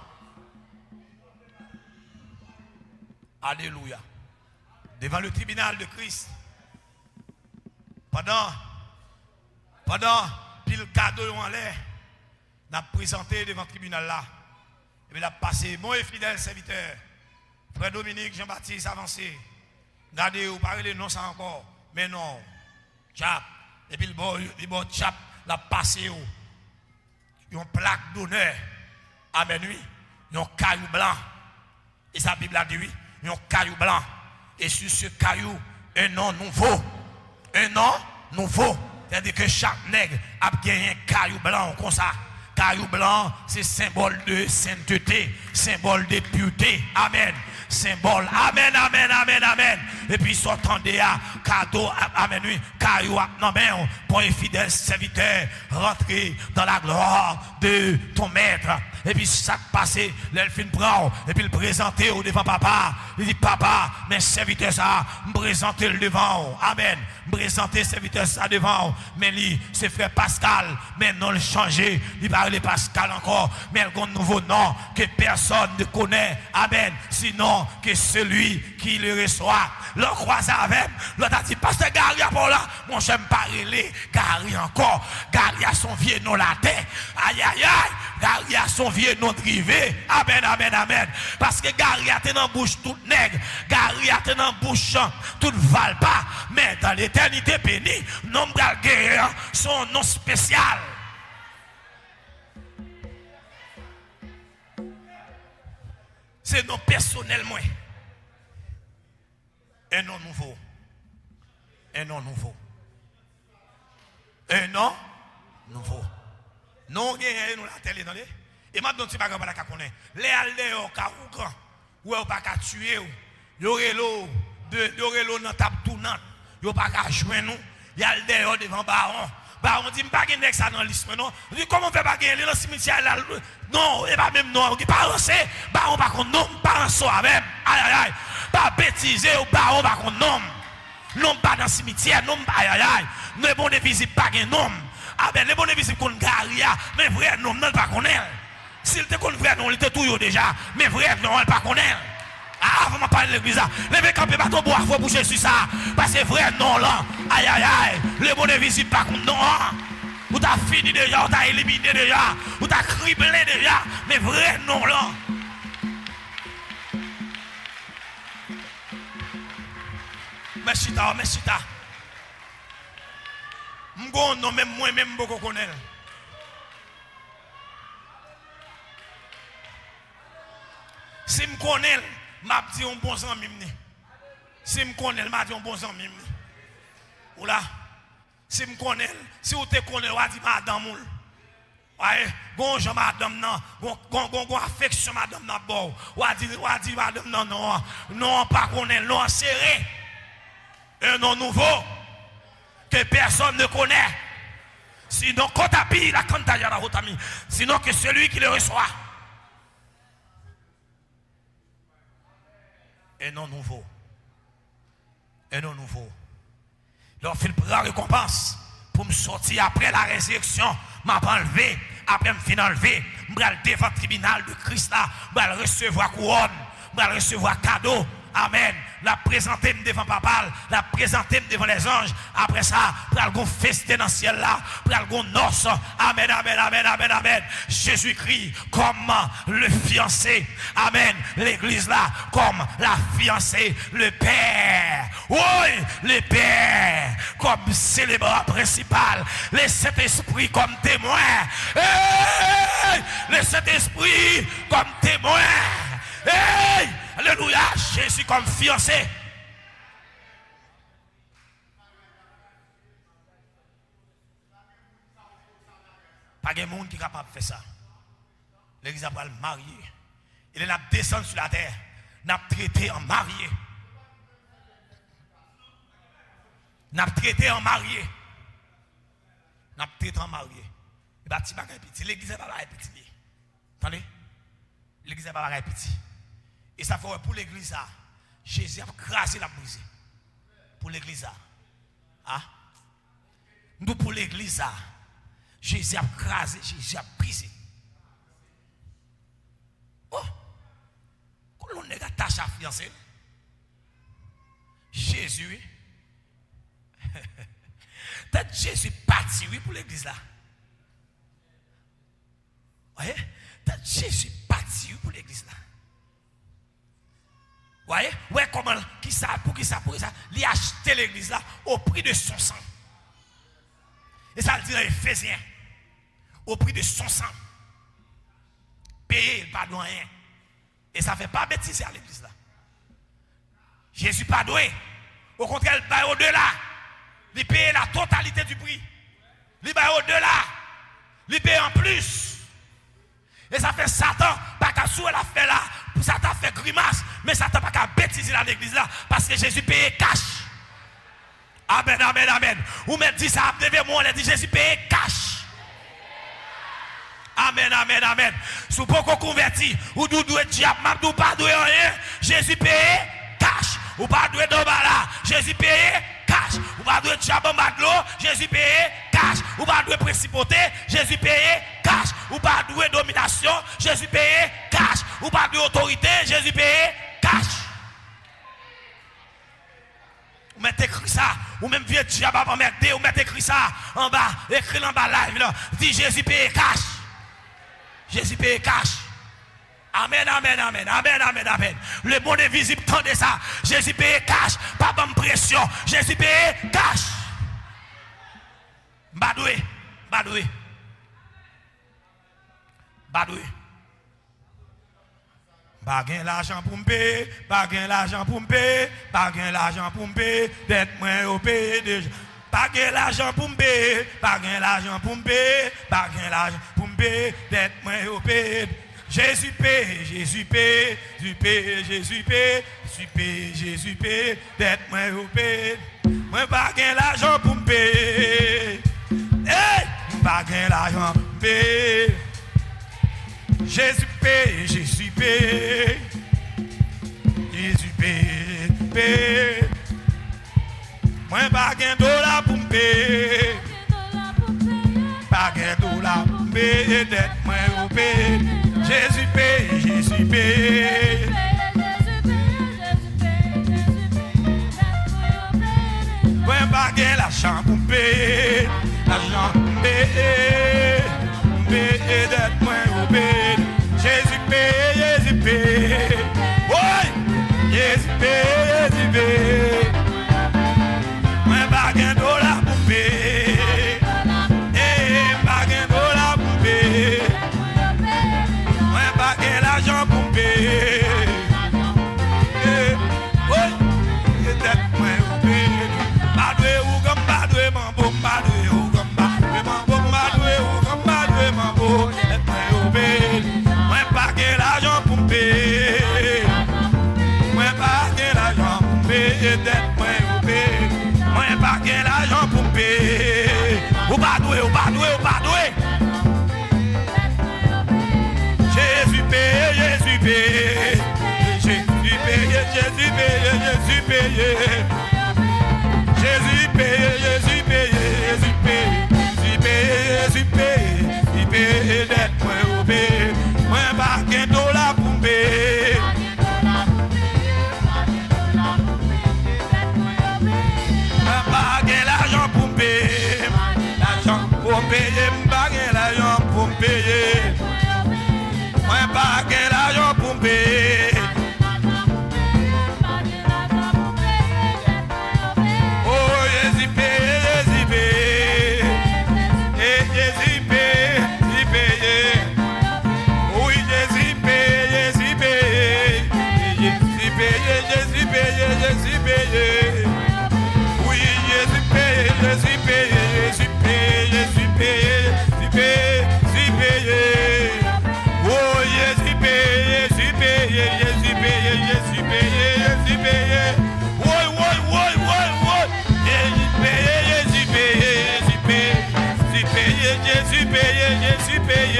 Alléluia. Devant le tribunal de Christ, pendant pile cadeau en l'air, n'a présenté devant le tribunal là, et puis il a passé mon fidèle serviteur, frère Dominique Jean-Baptiste avancé, regardez, vous parlez non ça encore, mais non, chap, et puis le bon chap l'a passé, une plaque d'honneur, amen oui, un caillou blanc, et sa Bible a dit oui, un caillou blanc. Et sur ce caillou, un nom nouveau. Un nom nouveau. C'est-à-dire que chaque nègre a gagné un caillou blanc comme ça. Caillou blanc, c'est symbole de sainteté, symbole de pureté. Amen. Symbole. Amen, amen, amen, amen. Et puis, s'entendez à cadeau, amen, oui, caillou, non, mais pour un fidèle serviteur, rentrer dans la gloire de ton maître. Et puis, ça passé, l'elfine prend, et puis le présenter au devant papa. Il dit, papa, mes serviteurs, ça, me présenter le devant. Amen. Me présenter serviteur, ça devant. Mais lui, c'est frère Pascal, mais non le changer. Il parle Pascal encore, mais il a un nouveau nom que personne ne connaît. Amen. Sinon, que celui qui le reçoit. L'on croise avec, l'on a dit, pasteur Gary, pour là, mon j'aime pas relais, Gary encore. Gary a son vieux nom la tête. Aïe, aïe, aïe. Gary a son vieux nom privé. Amen, amen, amen. Parce que Gary a dans bouche toute nègre. Gary a dans bouche toute valpa. Mais dans l'éternité bénie, nom de guerre, son nom spécial. C'est nom personnel, moi. Un nom nouveau. Un nom nouveau. Un nom nouveau. Non, nous la télé, attendez. Et maintenant, tu ne vas pas connaître. Les aldéos, caroucan, ou pas qu'à tuer, y aurait l'eau, dans table tournante, y pas qu'à jouer nous, y a aldéos devant baron. Baron dit, pas gagner ça dans l'isme, non. On dit, comment on fait pas gagner dans le cimetière là? Non, et pas même non. On dit, pas lancer, baron pas qu'on nomme, pas en soi même. Aïe aïe aïe. Pas bêtiser, ou baron pas qu'on nomme. Non, pas dans le cimetière, non, aïe aïe aïe. Nous, bon, des visites, pas gagner nom. Ah ben, les bons visites qu'on garia, mais vrai, non, non, pas qu'on est. S'il te connaît vrai, non, il était tout déjà. Mais vrai, non, elle pas qu'on est. Ah, vous m'en parlez de l'église là. Levez camper pas ton bois, faut bouger sur ça. Parce que vrai, non, là. Aïe aïe aïe. Les bons visites, pas qu'on non. Vous t'as fini déjà, vous t'as éliminé déjà. Vous t'as criblé déjà. Mais vrai, non, là. Merci, merci, ta. Non, même moi, même beaucoup connaît. Si je connais, je dis un bon sang. Si je connais, je dis un bon sang. Ou là, si je connais, si vous te connaissez, je dis madame. Ouais, bonjour madame, non, bon affection madame, non, bon. Ou dit madame, non, non, non, pas connaît, non, serré. Un nom nouveau. Que personne ne connaît. Sinon, quand tu as payé la cantaille, sinon que celui qui le reçoit. Un nom nouveau. Un nom nouveau. Leur fait la récompense pour me sortir après la résurrection. M'a enlevé, après me fin enlevé. Je vais devant le tribunal de Christ là. Je vais recevoir couronne. Je vais recevoir cadeau. Amen. La présenter devant papa, la présenter devant les anges. Après ça, pour aller fester dans le ciel là, pour aller noce. Amen, amen, amen, amen, amen. Jésus-Christ comme le fiancé. Amen. L'église là, comme la fiancée, le Père. Oui, le Père comme célébrant principal. Le Saint-Esprit comme témoin. Hey! Le Saint-Esprit comme témoin. Hey! Alléluia, Jésus comme fiancé. Pas de monde qui est capable de faire ça. L'église a le marié. Il est là descendre sur la terre. N'a traité en marié. N'a traité en marié. N'a traité en marié. Et bah, petit. L'église est pas petit. Attendez? L'église est pas petit. Et ça fait pour l'église, Jésus a crasé la brisée. Pour l'église, ah? Nous pour l'église, Jésus a crasé, Jésus a brisé. Oh! Quand on est attaché à fiancé, Jésus, peut-être Jésus parti, oui, pour l'église là. Voyez? Peut-être Jésus parti, oui, pour l'église là. Voyez? Ouais, comment, qui ça, pour ça, il a acheté l'église là au prix de son sang. Et ça le dit dans Éphésiens. Au prix de son sang. Payé, pas de rien. Et ça ne fait pas bêtiser à l'église là. Jésus pas doué. Au contraire, il va au-delà. Il paye la totalité du prix. Il va au-delà. Il paye en plus. Et ça fait Satan, pas qu'à souhait la fait là. Satan fait grimace, mais Satan pas qu'à bêtiser dans l'église là, parce que Jésus paye cash. Amen, amen, amen. Ou même dit ça, devant moi, on a dit Jésus paye cash. Amen, amen, amen. Si vous pouvez convertir, ou doudou et diable, ou pas doué rien, Jésus paye cash. Ou pas doué dans là, Jésus paye cash. Ou pas doué diable en bas de l'eau, Jésus paye cash. Ou pas doué principauté, Jésus paye cash. Ou pas doué domination, Jésus paye cash. Ou pas doué autorité, Jésus paye cash. Ou mettez écrit ça, ou même vieux diable à mettre, ou mettez écrit ça en bas, écrit en bas live là, dit Jésus paye cash. Jésus paye cash. Amen, amen, amen, amen, amen, amen. Le monde est visible, tendez ça. Jésus paye cash, pas de pression. Jésus paye cash. Badoué, badoué. Badoué. Baguen l'argent pour me payer, baguen l'argent pour me payer, baguen l'argent pour me payer, d'être moins au pays déjà. Baguen l'argent pour me payer, baguen l'argent pour me payer, baguen l'argent pour paie, dette moi au paie. Jésus paie, Jésus paie, Jésus paie, Jésus paie, Jésus paie, Jésus paie, dette moi au paie. Moi pas gain l'argent pour me payer. Hey, pas gain l'argent pour me payer. Jésus paie, Jésus paie. Jésus paie, paie. Moi pas gain dollar pour me payer. Pas gain dollar pour me payer, dette moi au paie. Jésus paie, Jésus paie. Moi pas gain l'argent pour me payer. L'argent pour me payer. Payer dette moi au paie. Jésus paie, Jésus paie. Oui, Jésus paie, Jésus paie. Moi pas gain dollar pour me payer. Pas gain dollar pour me payer. Moi pas gain l'argent pour me payer. Oui, dette moi au paie. Pas doué ou comme pas doué, mambo, pas doué ou comme pas doué, mambo, pas doué ou comme pas doué, mambo, dette moi au paie. Moi pas gain l'argent pour me payer. Moi pas gain l'argent pour me payer, dette moi au paie. Moi pas gain l'argent pour me payer. Ou pas doué, ou pas doué, ou pas doué. Jésus paye, Jésus paye. Jésus paye, Jésus paye, Jésus paye. Jésus paye, Jésus paye, Jésus paye. Jésus paye, Jésus paye. Jésus paye, dette moi au paye. Moi pas gain dollar pour me payer. Moi pas gain l'argent pour me payer. L'argent pour me payer, pas gain l'argent pour me payer. Moi pas gain l'argent pour me payer. Oh Jésus paye, Jésus paye. Et Jésus paye, Jésus paye. Oui Jésus paye, Jésus paye. Jésus paye, Jésus paye, Jésus paye. Oui Jésus paye, Jésus paye, Jésus paye, Jésus paye, Jésus paye, Jésus paye. Oh Jésus paye, Jésus paye, Jésus paye, Jésus paye, Jésus paye. Oui, oui, oui, oui, oui. Jésus paye, Jésus paye, Jésus paye, Jésus paye, Jésus paye.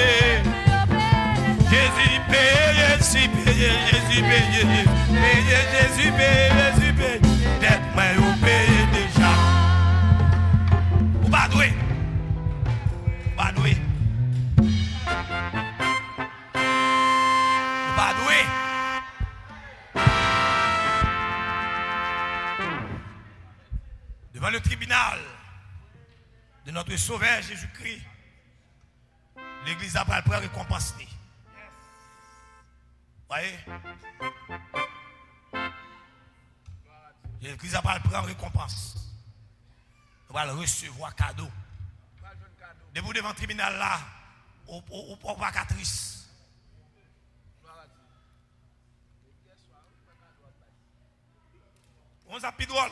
Jésus paye, Jésus paye, Jésus paye, Jésus paye, Jésus paye. Dette moi au paye déjà. Ou pas doué. Pas doué. Pas doué. Devant le tribunal de notre Sauveur Jésus-Christ, l'Église a pris la récompense. Voyez? L'Église a pris la récompense. On va le recevoir cadeau. Debout devant le tribunal là, au provocatrice. On s'appelle drôle.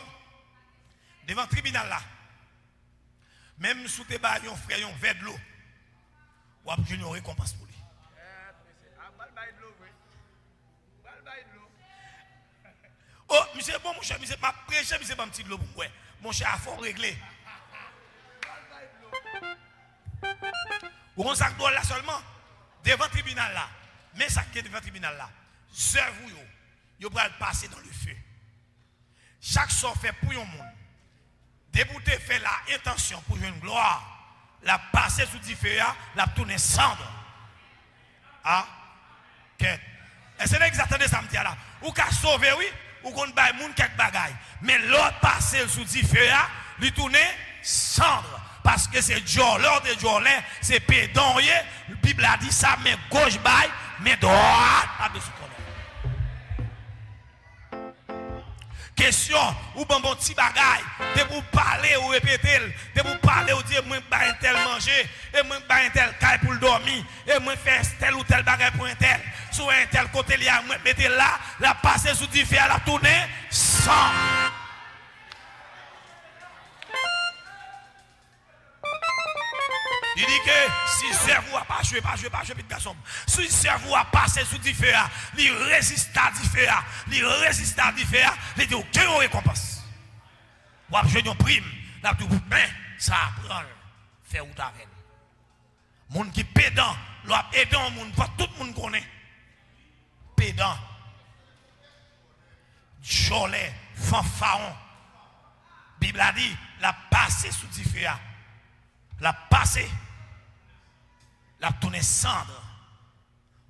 Devant le tribunal là, même sous tes barres, on frère, on verre de l'eau. Ou après, une récompense pour lui. Oh, monsieur, bon, mon cher, monsieur, pas prêcher, monsieur, pas un petit de l'eau pour moi. Mon cher, il faut régler. Ou on sac là seulement, devant le tribunal là. Mais ça qui est devant le tribunal là, servez vous, vous pouvez passer dans le feu. Chaque sort fait pour un monde. Débouté fait la intention pour une gloire. La passer sous du feu, la tourner cendre. Ah, qu'est-ce que c'est exactement ça me dit là? Ou qu'à sauver, oui, ou qu'on baille moun quelques bagailles. Mais l'autre passer sous du feu, lui tourner cendre. Parce que c'est Dieu, l'ordre de Dieu, c'est pédon, la Bible a dit ça, mais gauche baille, mais droite, par-dessus ton. Question, ou bon petit bagaille, de vous parler ou répéter, de vous parler ou dire, moi, je vais tel manger, et moi, je vais tel caille pour le dormir, et moi, je fais tel ou tel bagaille pour un tel. Sur un tel côté, il y a, moi, mettez là, la passer sous du fer, la tourner, sans. Il dit que si le cerveau n'a pas joué, petit garçon. Si le cerveau a passé sous différent, il résiste à différent, il dit aucune récompense. Ou avez une prime, là tout mais ça apprend faire ou avec. Moun qui pédant, l'on aidant moun, tout le monde connaît. Pédant. Jolet, fanfaron. Bible a dit, la passé sous différent. La passé. La tourner cendre.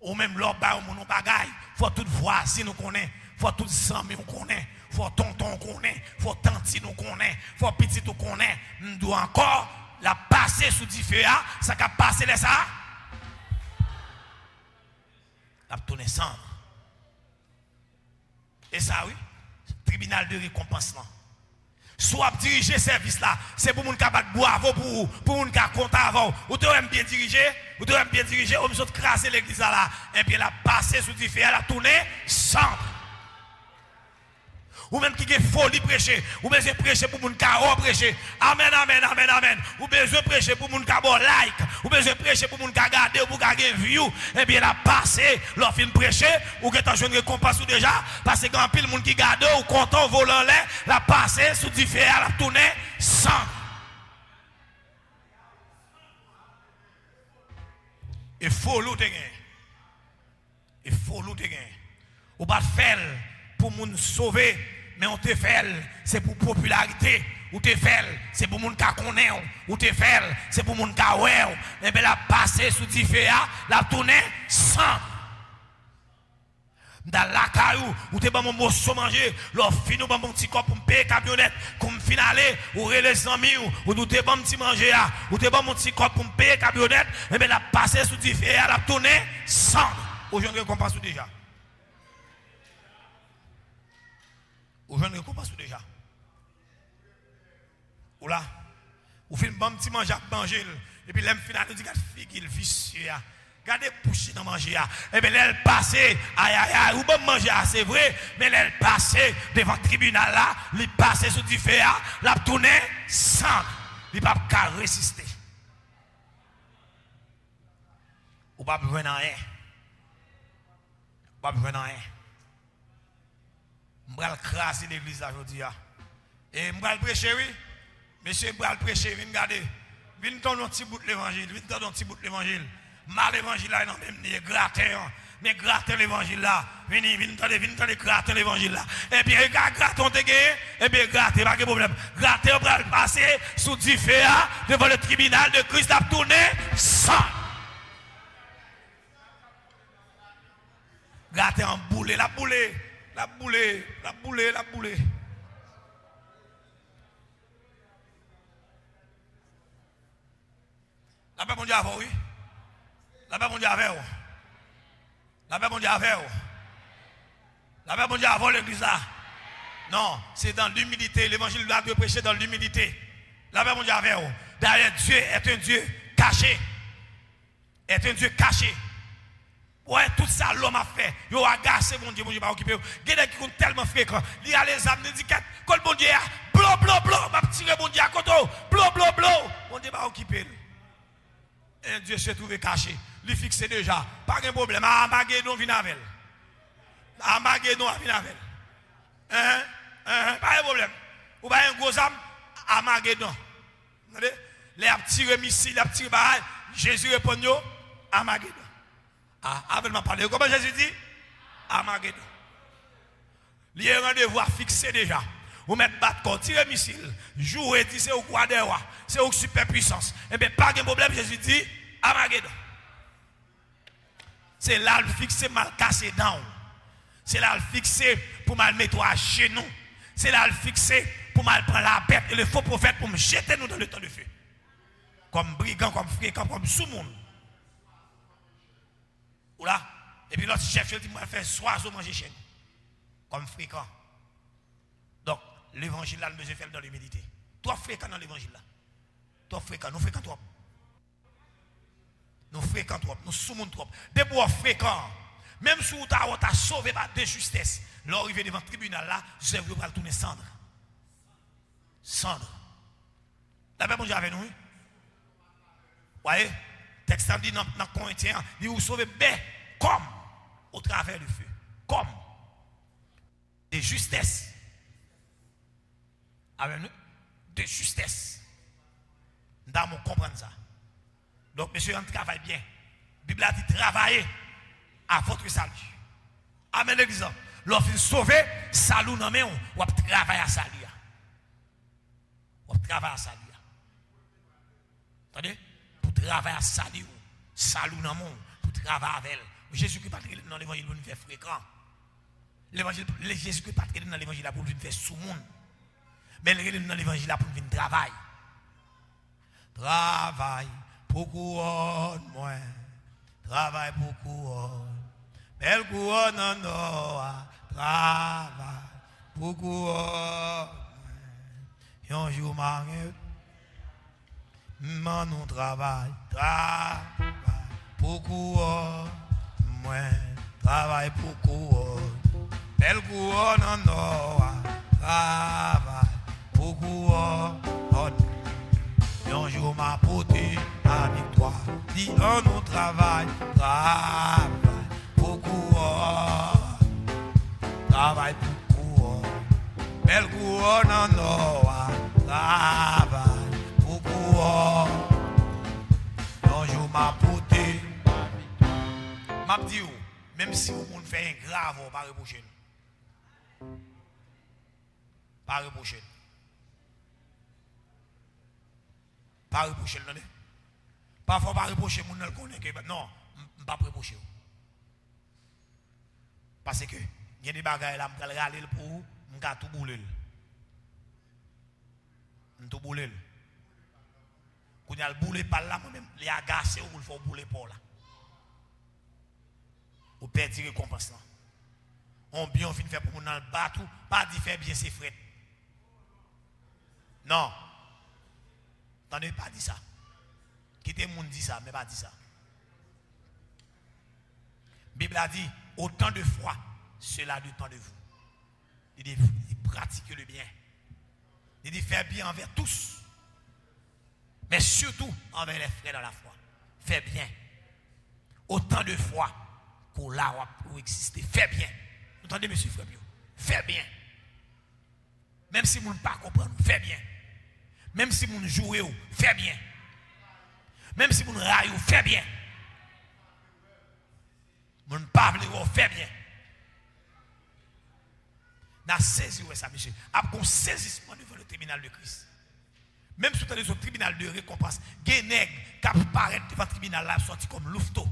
Ou même l'autre ba ou mon bagaille, faut toute voisine nous connaît, faut toute amis nous connaît, faut tonton connaît, faut tanti nous connaît, faut petit nous connaît. Nous encore la passer sous différent, ça qu'a passé les ça. La tourner cendre. Et ça oui, tribunal de récompense là. Soit diriger service là, c'est pour moun capable boire pour moun ka compte avant. Ou te aime bien diriger, ou me craser l'église là, et bien la passer sous différent, la tourner sans. Ou même qui est folie prêcher, ou besoin prêcher pour moun ka prêcher. Amen. Ou besoin prêcher pour moun ka bon like, ou besoin prêcher pour moun ka garder ou pour ka gen view, et bien la passer, leur fin prêcher, ou que t'as une récompense ou déjà, parce que grand pile moun qui garde ou content volant l'air, la passer sous différent, la tourner sans. Et follow te gain. Et follow te gain. Ou pas faire pour moun sauver. Mais on te fait, c'est pour popularité. Ou te fait, c'est pour moun ka connaît. Ou te fait, c'est pour moun ka ouais. Et bien la passer sous différent, la tourner sans. Dans la caillou, ou te ban mon morceau manger, leur fin ou ban mon petit corps pour me payer camionnette, comme finale, ou les amis, ou te ban petit manger, ou te ban mon petit corps pour me payer camionnette, et bien la passer sous différent, la tourner sans. Aujourd'hui, on passe déjà. Ou je ne récompense déjà. Ou là, ou fait un bon petit manger à manger, et puis l'aime final, nous dit qu'il vicieux. Gardez poussé dans manger. Et bien elle passe, aïe, ou bon manger, c'est vrai, mais elle passe devant le tribunal là, il passe sous différent, la tourner sans, il ne peut pas résister. Ou pas besoin de rien. Pas besoin de rien. Je vais craser l'église aujourd'hui. Et je vais prêcher, oui. Monsieur, je vais prêcher, viens regarder. Viens ton petit bout de l'évangile. Viens ton petit bout de l'évangile. Mal l'évangile là, non, même gratter. Mais gratter l'évangile là. Viens gratter l'évangile là. Et puis, gratter, on te gagne. Et bien, gratter, pas de problème. Gratter, on va passer sous différent devant le tribunal de Christ à tourner sans. Gratter en boule, la boule. La boule. La paix mondiale, oui. La paix mondiale, la paix mondiale, la paix mondiale, l'église là. Non, c'est dans l'humilité. L'évangile doit être prêché dans l'humilité. La paix mondiale, d'ailleurs, Dieu est un Dieu caché. Ouais, tout ça l'homme a fait. Yo a gâché mon Dieu pas occupé. Il y a des qui sont tellement fréquents. Il y a les âmes d'étiquette. Quand bon Dieu a blo, m'a tiré mon Dieu à côté. Blo. Mon Dieu pas occupé. Et Dieu s'est trouvé caché. Il fixé déjà. Pas de problème. Armageddon vient avec. Armageddon vient avec. Pas de problème. Ou pas un gros âme, Armageddon. Vous voyez? Les petits missiles, les petits barrages. Jésus répond Armageddon. Avec ma parole. Comment Jésus dit? Armageddon. Il y a un rendez-vous fixé déjà. Vous mettez battre contre, tirer missile. Jouer, c'est au quoi de roi. C'est au superpuissance. Et bien, pas de problème, Jésus dit Armageddon. C'est là le fixé mal cassé dans. C'est là le fixé pour mal mettre à genoux. C'est là le fixé pour mal prendre la bête et le faux prophète pour me jeter nous dans le temps de feu. Comme brigand, comme fréquent, comme sous-monde. Ou là, et puis l'autre chef, il dit, moi, faire soir, manger chien. Comme fréquent. Donc, l'évangile là, nous devons faire dans l'humilité. Toi, fréquent dans l'évangile là. Toi, fréquent, nous fréquent trop. Nous fréquent trop, nous soumons trop. Des bois fréquents, même si vous avez sauvé par des justesses, l'arrivée devant le tribunal là, je vais vous tourner cendre. Cendre. La paix, mon Dieu, avec nous. voyez, texte dit dans Corinthiens, il vous sauve bien comme au travers du feu. Comme de justesse. Avec nous, de justesse. Nous devons comprendre ça. Donc, monsieur, on travaille bien. La Bible a dit travaillez à votre salut. Amen, l'église. Lorsque sauver, salut dans main, on va travailler à salut. On va travailler à salut. Attendez? Pour travailler à salut. Salut dans mon, pour travailler avec elle. Jésus-Christ pas dans l'évangile pour nous faire fréquent. L'évangile, Jésus-Christ pas dans l'évangile pour nous faire sous monde. Mais il est dans l'évangile pour nous travailler. Travail pour couronne, moi. Travail pour couronne. Belle couronne en or. Travail pour couronne. Un jour, marié. Nous travail. Travail pour couronne. Moi. Travail pour couronne. Belle couronne en or. Travail pour couronne. Un jour m'a porté la victoire. Dis en nous travail, travail pour couronne. Travail pour couronne. Belle couronne en or. Travail pour couronne. Un jour m'a porté. M'a dit, même si vous fait un grave, on va reprocher. Pas reprocher. Pas reprocher le nom. Parfois pas reprocher mon le connaît que non, pas reprocher. Parce que il y a des bagages là m'gal râler pour m'ga tout bouler. Tout bouler. Quand il y a le bouler par là moi même les agacer ou le faut bouler pour là. Ou perdre récompense là. On bien fin faire pour mon dans le bateau, pas dit faire bien ses frais. Non. Attendez, pas dit ça. Quittez le monde dit ça, mais pas dit ça. La Bible a dit, autant de foi, cela dépend de vous. Il dit, pratiquez le bien. Il dit, faire bien envers tous. Mais surtout envers les frères dans la foi. Fais bien. Autant de foi qu'on l'a pour exister. Fais bien. Vous entendez, monsieur frère? Fais bien. Même si vous ne pas comprendre, fais bien. Même si vous jouez, fais bien. Même si vous raillez, fais bien. Vous ne parlez pas, fais bien. N'a saisi ça, monsieur. Après un saisissement devant le tribunal de Christ. Même si vous avez un tribunal de récompense, il y a des nègres qui apparaissent devant le tribunal là, sorti comme louveteau.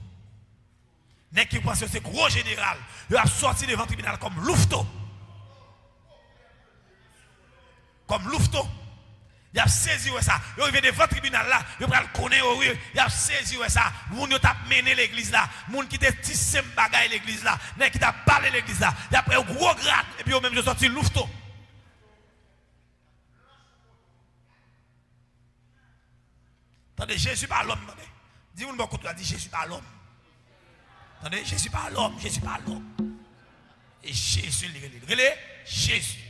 Nègres qui pensent que c'est gros général, ils ont sorti devant le tribunal comme louveteau. Comme louveteau. Il a saisi ça. Il arrive devant le tribunal là, il va le connaître, il a saisi ça. Moun yo t'a mené l'église là, moun qui t'a tissé bagaille l'église là, qui t'a parlé l'église là. Il a pris un gros grade et puis même je sorti louveteau. Attendez, Jésus pas l'homme, attendez. Dis-moi beaucoup tu as dit Jésus pas l'homme. Attendez, Jésus pas l'homme, Jésus pas l'homme. Et Jésus le Jésus.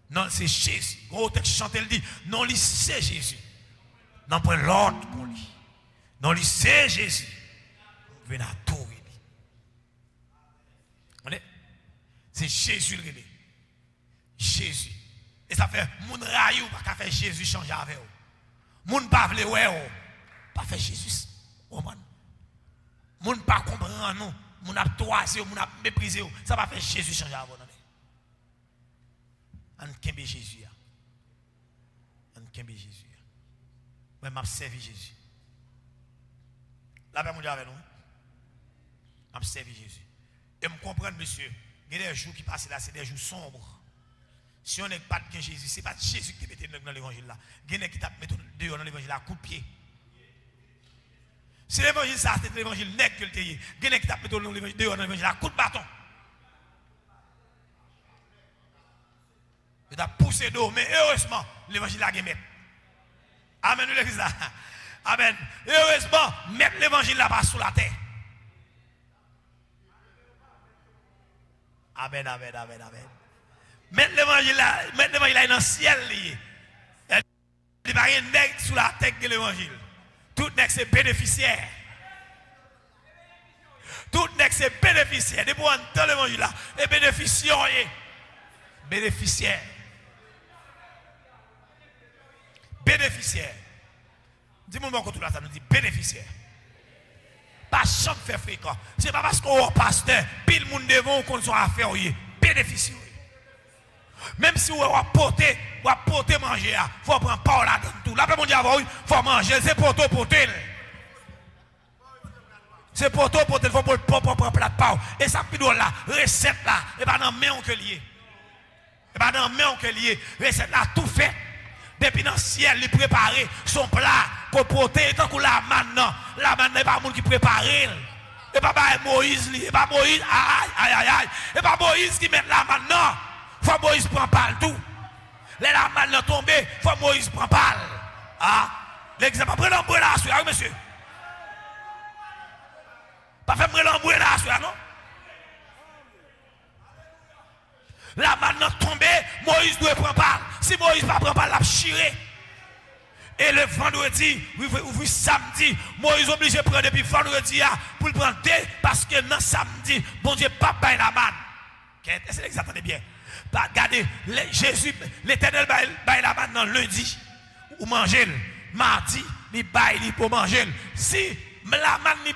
Non, c'est Jésus. Gros texte chanté, il dit, non, c'est Jésus. Non, pas l'autre qu'on lit. Non, c'est Jésus. Venez à tout. C'est Jésus le dit. Jésus. Et ça fait, moun rayou, pas faire Jésus changer avec vous. Moun pas vle ouais, pas faire Jésus. Moun pas comprendre nous. Moun a toisé, moun a méprisé. Ça va faire Jésus changer avec vous. On kembe Jésus. On kembe Jésus. Moi, je servi Jésus. La paix mondiale avec nous. Je servi Jésus. Et me comprendre, monsieur, il y a des jours qui passent là, c'est des jours sombres. Si on n'est pas de Jésus, ce n'est pas Jésus qui te met dans l'évangile là. Il y a des qui t'a mis dehors dans l'évangile à coup de pied. Si l'évangile, ça, c'est l'évangile nègre que le théier. Il y a des qui t'a mis dehors dans l'évangile à coup de bâton. Il a poussé d'eau, mais heureusement, l'évangile a gagné. Amen, l'église là. Amen. Heureusement, mettre l'évangile là-bas sous la terre. Amen, amen, amen, amen. Mettre l'évangile là dans le ciel. Il pas rien nègre sous la tête de l'évangile. Tout nègre c'est bénéficiaire. Tout nègre c'est bénéficiaire. Depuis on entend l'évangile là, et bénéficiaire. Bénéficiaire. Bénéficiaire. Dis-moi mon côté là, ça nous dit bénéficiaire. Pas chambre fait fréquent. C'est pas parce qu'on est pasteur, puis le monde devant qu'on soit affaire bénéficiaire. Même si on va porter manger, il faut prendre parole là dans tout. Là, mon Dieu, il faut manger, c'est pour toi porter. C'est pour toi porter, il faut prendre plat de parole. Et ça, puis là, recette là, et pas dans main que lié. Et pas dans main que lié. Recette là, tout fait. Depuis dans le ciel, il prépare son plat pour porter. Tant que la manne n'est pas le monde qui prépare. Et pas Moïse, et pas Moïse, aïe. Et pas Moïse qui met la manne, non. Faut Moïse prend pas tout. La manne est tombée, faut Moïse prend pas. Ah, l'exemple, prenez l'embrun là, monsieur. Pas fait l'embrun là, non? La manne est tombée, Moïse doit prendre pas. Si Moïse ne prend pas, la chiré. Et le vendredi, ou samedi, Moïse est obligé de prendre depuis vendredi pour le prendre parce que dans samedi, bon Dieu, pas bail la manne. Est-ce que vous entendez bien? Regardez, Jésus, l'Éternel bail la manne dans lundi, ou manger, mardi, il bail pour manger. Si la manne il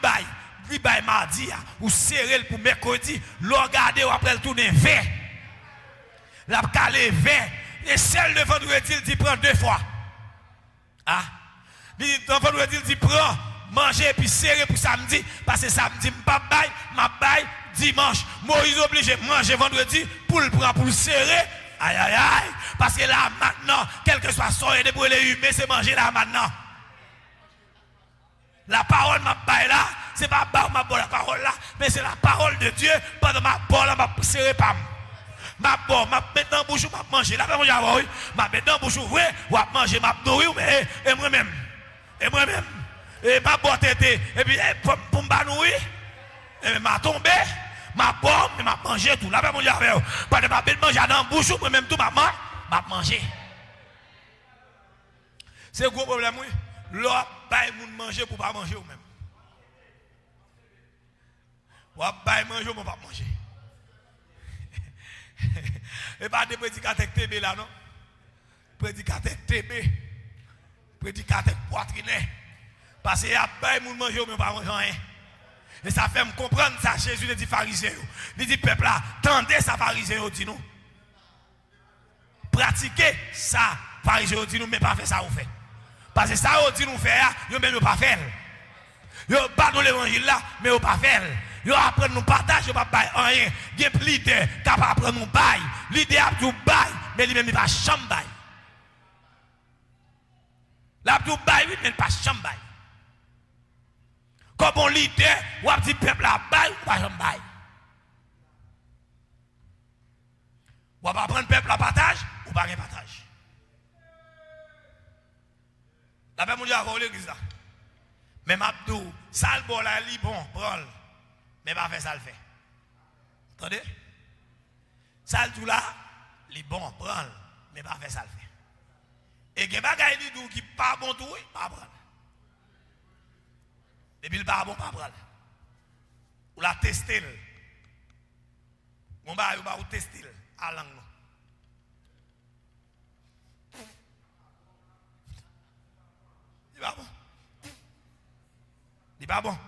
bail mardi, ou serré pour mercredi, l'on regarde ou après le tourner vert. La calé vert. Et celle de vendredi, il dit prend 2 fois. Ah. Dans vendredi, il dit prend, manger puis serrer pour samedi. Parce que samedi, ma baille, dimanche. Moïse obligé de manger vendredi pour le prendre, pour le serrer. Aïe. Parce que là, maintenant, quel que soit son et pour les humains, c'est manger là maintenant. La parole m'a baille là, c'est pas ma bonne la parole là, mais c'est la parole de Dieu. Pendant ma bonne, m'a serré pas. Ma mettre dans bouche m'a manger là ma mettre dans bouche ouais ou manger m'a nourrir mais et moi-même et ma boire tété et puis pour me nourrir et m'a tombé ma boire mais m'a manger tout là mon Dieu pas de m'a manger dans bouche moi-même tout m'a manger c'est gros problème oui là bail moun manger pour pas manger ou même ou bail manger pour pas manger. Et pas de prédicateur TB là, non? Prédicateur TB. Prédicateur poitriné. Parce qu'il y a pas de monde manger, mais pas manger rien. Et ça fait me comprendre ça. Jésus dit pharisien. Il dit peuple là, tendez ça pharisien, dit nous. Pratiquez ça, pharisien, dit nous, mais pas faire ça, vous fait. Parce que ça, dit nous faire, vous même pas faire. Vous pas dans l'évangile là, mais vous pas faire. Yo après nous partage pas bail rien. Gen leader capable prendre nous bail. Leader a tout bail, mais lui même il pas chambre bail. La tout bail oui mais pas chambre bail. Comme on leader ou a dit peuple la bail ou pas chambre bail. Ou pas prendre peuple la partage ou pas gen partage. La paix mon Dieu a l'église là. Même Abdou, ça le bon là li bon, prend. Mais pas faire ça le fait. Attendez? Ça le tout là, les bons, prends, mais pas faire ça le fait. Et il y a des bagages qui pas bon tout, pas prendre. Depuis le pas bon, pas prendre. Ou la tester. On va ou tester à langue. Il va bon. Il va bon.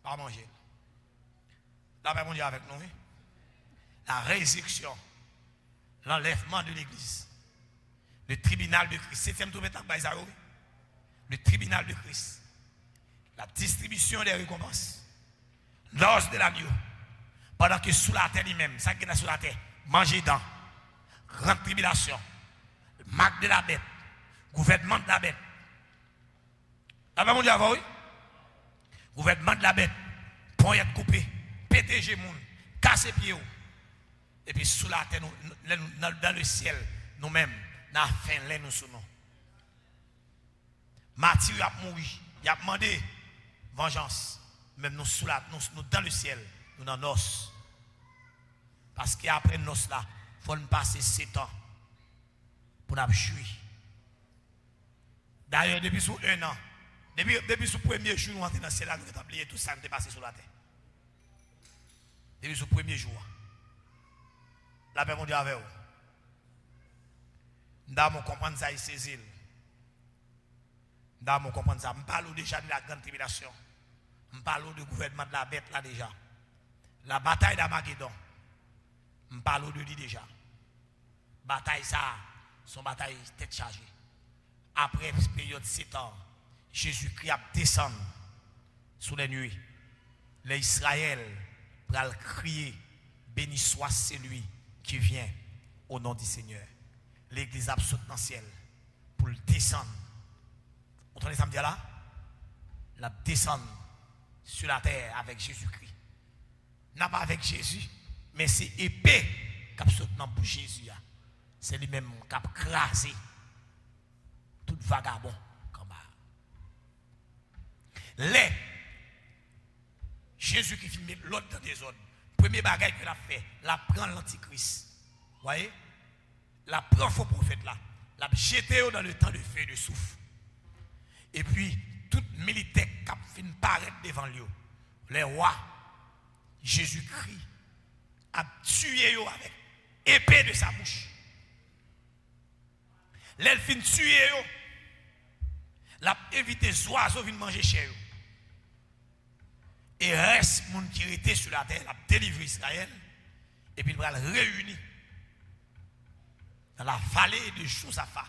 Pas manger. La paix mon Dieu avec nous. La résurrection. L'enlèvement de l'église. Le tribunal de Christ. 7e tour le tribunal de Christ. La distribution des récompenses. L'os de l'agneau. Pendant que sous la terre lui-même, ça qui est sous la terre, manger dans. Grande tribulation. Marque de la bête. Gouvernement de la bête. La paix mon Dieu avec vous. Gouvernement de la bête, point coupé, péter moun, casser pied. Et puis sous la terre, dans le ciel, nous-mêmes, nous avons fait nous sous nous. Matthieu a mouru, il a demandé vengeance. Même nous sous la, nous dans le ciel, nous dans nos. Parce qu'après nos là, il faut nous passer 7 ans. pour nous chuer. D'ailleurs, depuis sous un an, depuis sous le premier jour, nous entrons dans le ciel, nous avons oublié tout ça qui est passé sur la terre. Depuis sous le premier jour, la paix mondiale avec vous. Nous avons compris ça et saisir. Nous avons compris ça. Nous parlons déjà de la grande tribulation. Nous parlons du gouvernement de la bête là déjà. La bataille d'Armageddon. Nous parlons de lui déjà. Bataille ça, son bataille tête chargée. Après cette période de 7 ans, Jésus-Christ a descendu sous les nuits. Les Israël va crier, béni soit celui qui vient au nom du Seigneur. L'église a sauté dans le ciel pour le descendre. Vous entendez ça me dire là? La descendre sur la terre avec Jésus-Christ. Non pas avec Jésus, mais c'est épée qui a sauté dans le bouche de Jésus. C'est lui-même qui a crasé tout vagabond comme ça. Les Jésus qui filme l'autre dans des ordres. Premier bagage qu'il a fait, la prend l'antichrist. Vous voyez? La prend faux prophète là. La jeté dans le temps de feu et de souffle. Et puis, tout militaire qui a fini paraître devant lui. Les rois, Jésus-Christ a tué eux avec épée de sa bouche. Les fin tué eux. L'a évité les oiseaux viennent manger chez eux. Et reste les gens qui étaient sur la terre, l'a délivré Israël. Et puis il va le réunir dans la vallée de Josaphat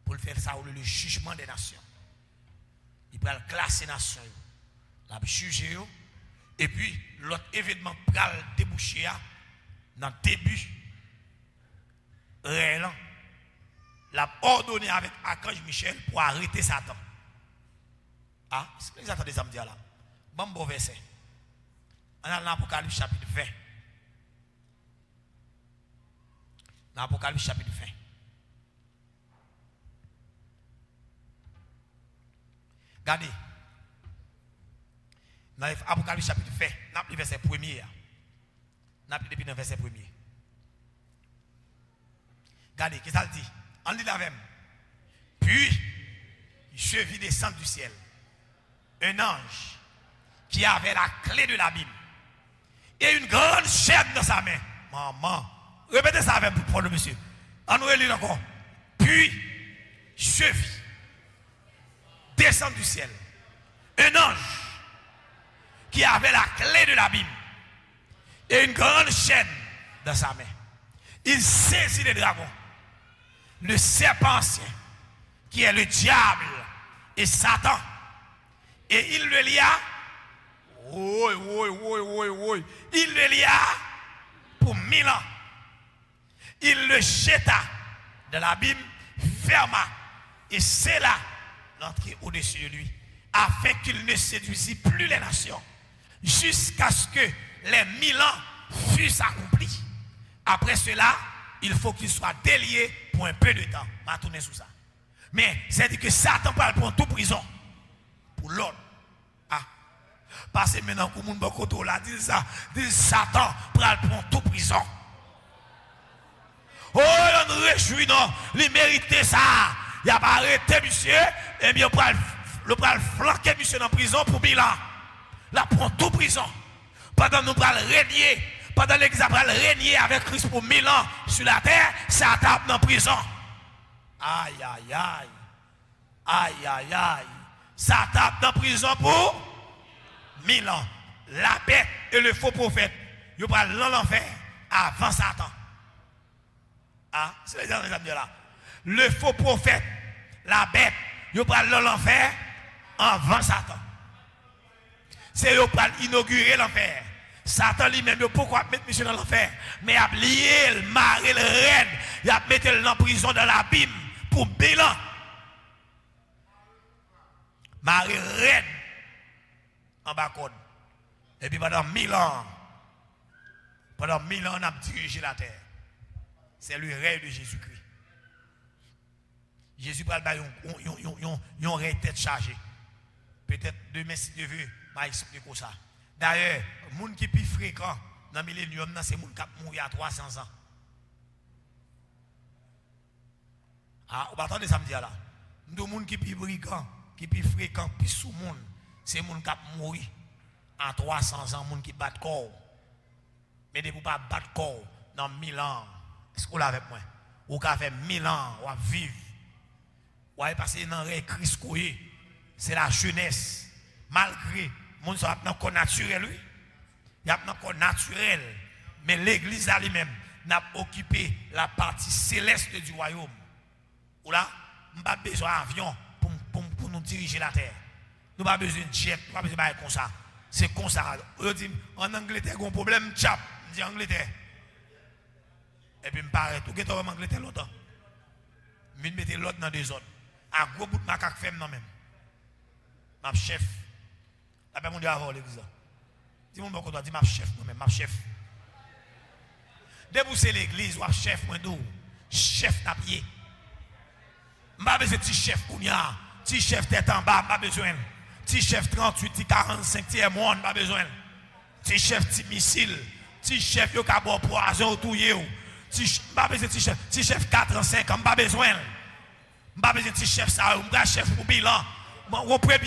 pour le faire ça le jugement des nations. Il va classer les nations, la juger, et puis l'autre événement va déboucher dans le début réel. L'a ordonné avec Archange Michel pour arrêter Satan. Ah, est-ce que vous attendez ça me dire là? Bon verset. On a l'Apocalypse chapitre 20. L'Apocalypse chapitre 20. Regardez. Dans l'Apocalypse chapitre 20, nous avons le verset premier. Nous avons depuis le verset premier. Regardez, qu'est-ce que ça dit? On dit la même. Puis, je vis descendre du ciel un ange qui avait la clé de l'abîme et une grande chaîne dans sa main. Maman, répétez ça avec pour le monsieur. On nous relit encore. Puis, je vis descendre du ciel un ange qui avait la clé de l'abîme et une grande chaîne dans sa main. Il saisit le dragon, le serpent ancien, qui est le diable et Satan. Et il le lia, il le lia pour 1000 ans. Il le jeta dans l'abîme, ferma et scella l'entrée au-dessus de lui, afin qu'il ne séduisit plus les nations, jusqu'à ce que les 1000 ans fussent accomplis. Après cela, il faut qu'il soit délié pour un peu de temps. Je vais tourner sur ça. Mais c'est dit que Satan peut prendre toute prison pour l'autre. Ah. Parce que maintenant, pour le monde là, dit ça, dit Satan peut prendre toute prison. Oh, on nous réjouit, non, il mérite ça. Il a pas arrêté, monsieur, et bien, on peut flanquer, monsieur, dans la prison pour 1000 ans. La prend toute prison. Pendant nous allons régner, pendant l'église va régner avec Christ pour 1000 ans sur la terre, Satan dans la prison. Aïe, aïe, aïe. Aïe, aïe, aïe. Ça tape dans la prison pour 1000 ans. La bête et le faux prophète, ils vont dans l'enfer avant Satan. Ah, c'est les amis là. Le faux prophète, la bête, ils vont dans l'enfer avant Satan. C'est eux qui inaugurer l'enfer. Satan lui-même, pourquoi mettre monsieur dans l'enfer? Mais il a lié le mari, le reine, il a mis le dans la prison dans l'abîme pour 1000 ans. Marie reine en bas code. Et puis pendant 1000 ans, on a dirigé la terre. C'est le règne de Jésus-Christ. Jésus va avoir une règne tête chargée. Peut-être demain, si Dieu veut, je vais expliquer ça. D'ailleurs, les gens qui sont plus fréquents dans le millénium, c'est les gens qui ont mouru à 300 ans. Ah, vous attendez ça me dit là. Nous monde qui plus brigand, qui plus fréquent, plus sous monde, c'est monde qui a mouru en 300 ans, monde qui bat corps. Mais de vous pas battre corps dans 1000 ans. Est-ce que vous l'avez avec moi? Ou qu'a fait 1000 ans, ou à vivre. Ou à passer dans le Christ. C'est la jeunesse. Malgré, mon ça a un corps naturel, oui. Il y a un corps naturel. Mais l'église elle-même n'a occupé la partie céleste du royaume. Ou là, nous n'avons pas besoin d'avion pour nous diriger la terre. Nous n'avons pas besoin de jet, nous n'avons pas besoin de comme ça. C'est comme ça. On dit, en Angleterre, il y a un problème, tchap. Je dis Angleterre. Et puis, je me paraît, tout est en Angleterre longtemps. Je vais mettre l'autre dans des zones. Un gros bout de macaque ferme, non même. Ma chef. La paix mondiale avant l'église. Dis-moi pourquoi tu dis ma chef, moi-même, ma chef. Débousser l'église, ou chef, moi, d'où? Chef n'a pied. Je n'ai pas besoin de petit chef, Kounia. Petit chef tête en bas, je n'ai pas besoin. Petit chef 38, petit 45, petit M1, je n'ai pas besoin. Petit chef, petit missile. Petit chef, yo ka bon poison autour yo. Petit pas besoin petit chef. Petit chef 4 5 ans, pas besoin. Pas besoin petit chef ça, un chef pour bilan. Mon premier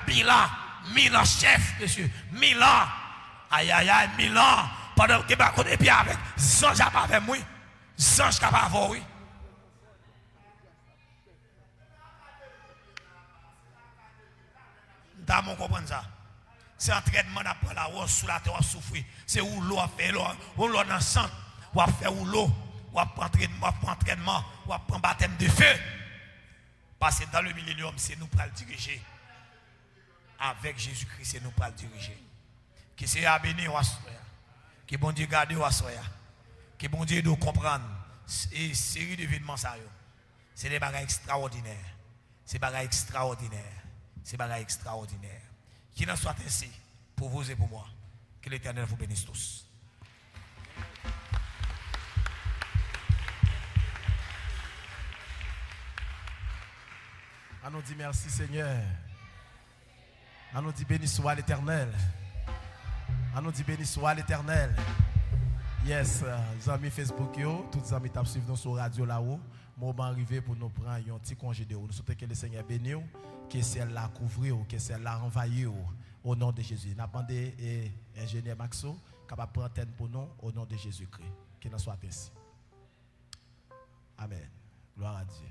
bilan, 1000 ans chef, monsieur. 1000 ans. Aïe aïe aïe, 1000 ans. Pendant que ba côté pied avec sans pas avec moi. Sans capable avoir oui. T'as mon comprendre ça. C'est entraînement d'après la rose sous la terre à souffrir. C'est où l'eau a fait l'eau dans le sang. Ou a fait où l'eau. Ou a entraînement. Ou a prendre baptême de feu. Parce que dans le millénium, c'est nous pour le diriger. Avec Jésus-Christ, c'est nous pour le diriger. Que c'est à bénir ou à soya. Que bon Dieu garde ou à soya. Que bon Dieu nous comprendre. Et série d'événements ça. C'est des bagages extraordinaires. C'est des bagages extraordinaires. C'est des bagages extraordinaires. Qu'il en soit ainsi pour vous et pour moi. Que l'Éternel vous bénisse tous. On nous dit merci Seigneur. On nous dit béni soit l'Éternel. On nous dit béni soit l'Éternel. Yes, les amis Facebook, tous les amis qui suivent nous sur radio là-haut. Moment arrivé pour nous prendre un petit congé de vous. Nous souhaitons que le Seigneur bénisse, que celle-là couvre, que celle-là envahisse au nom de Jésus. Nous avons demandé ingénieur Maxo capable de prendre antenne pour nous au nom de Jésus-Christ. Qu'il en soit ainsi. Amen. Gloire à Dieu.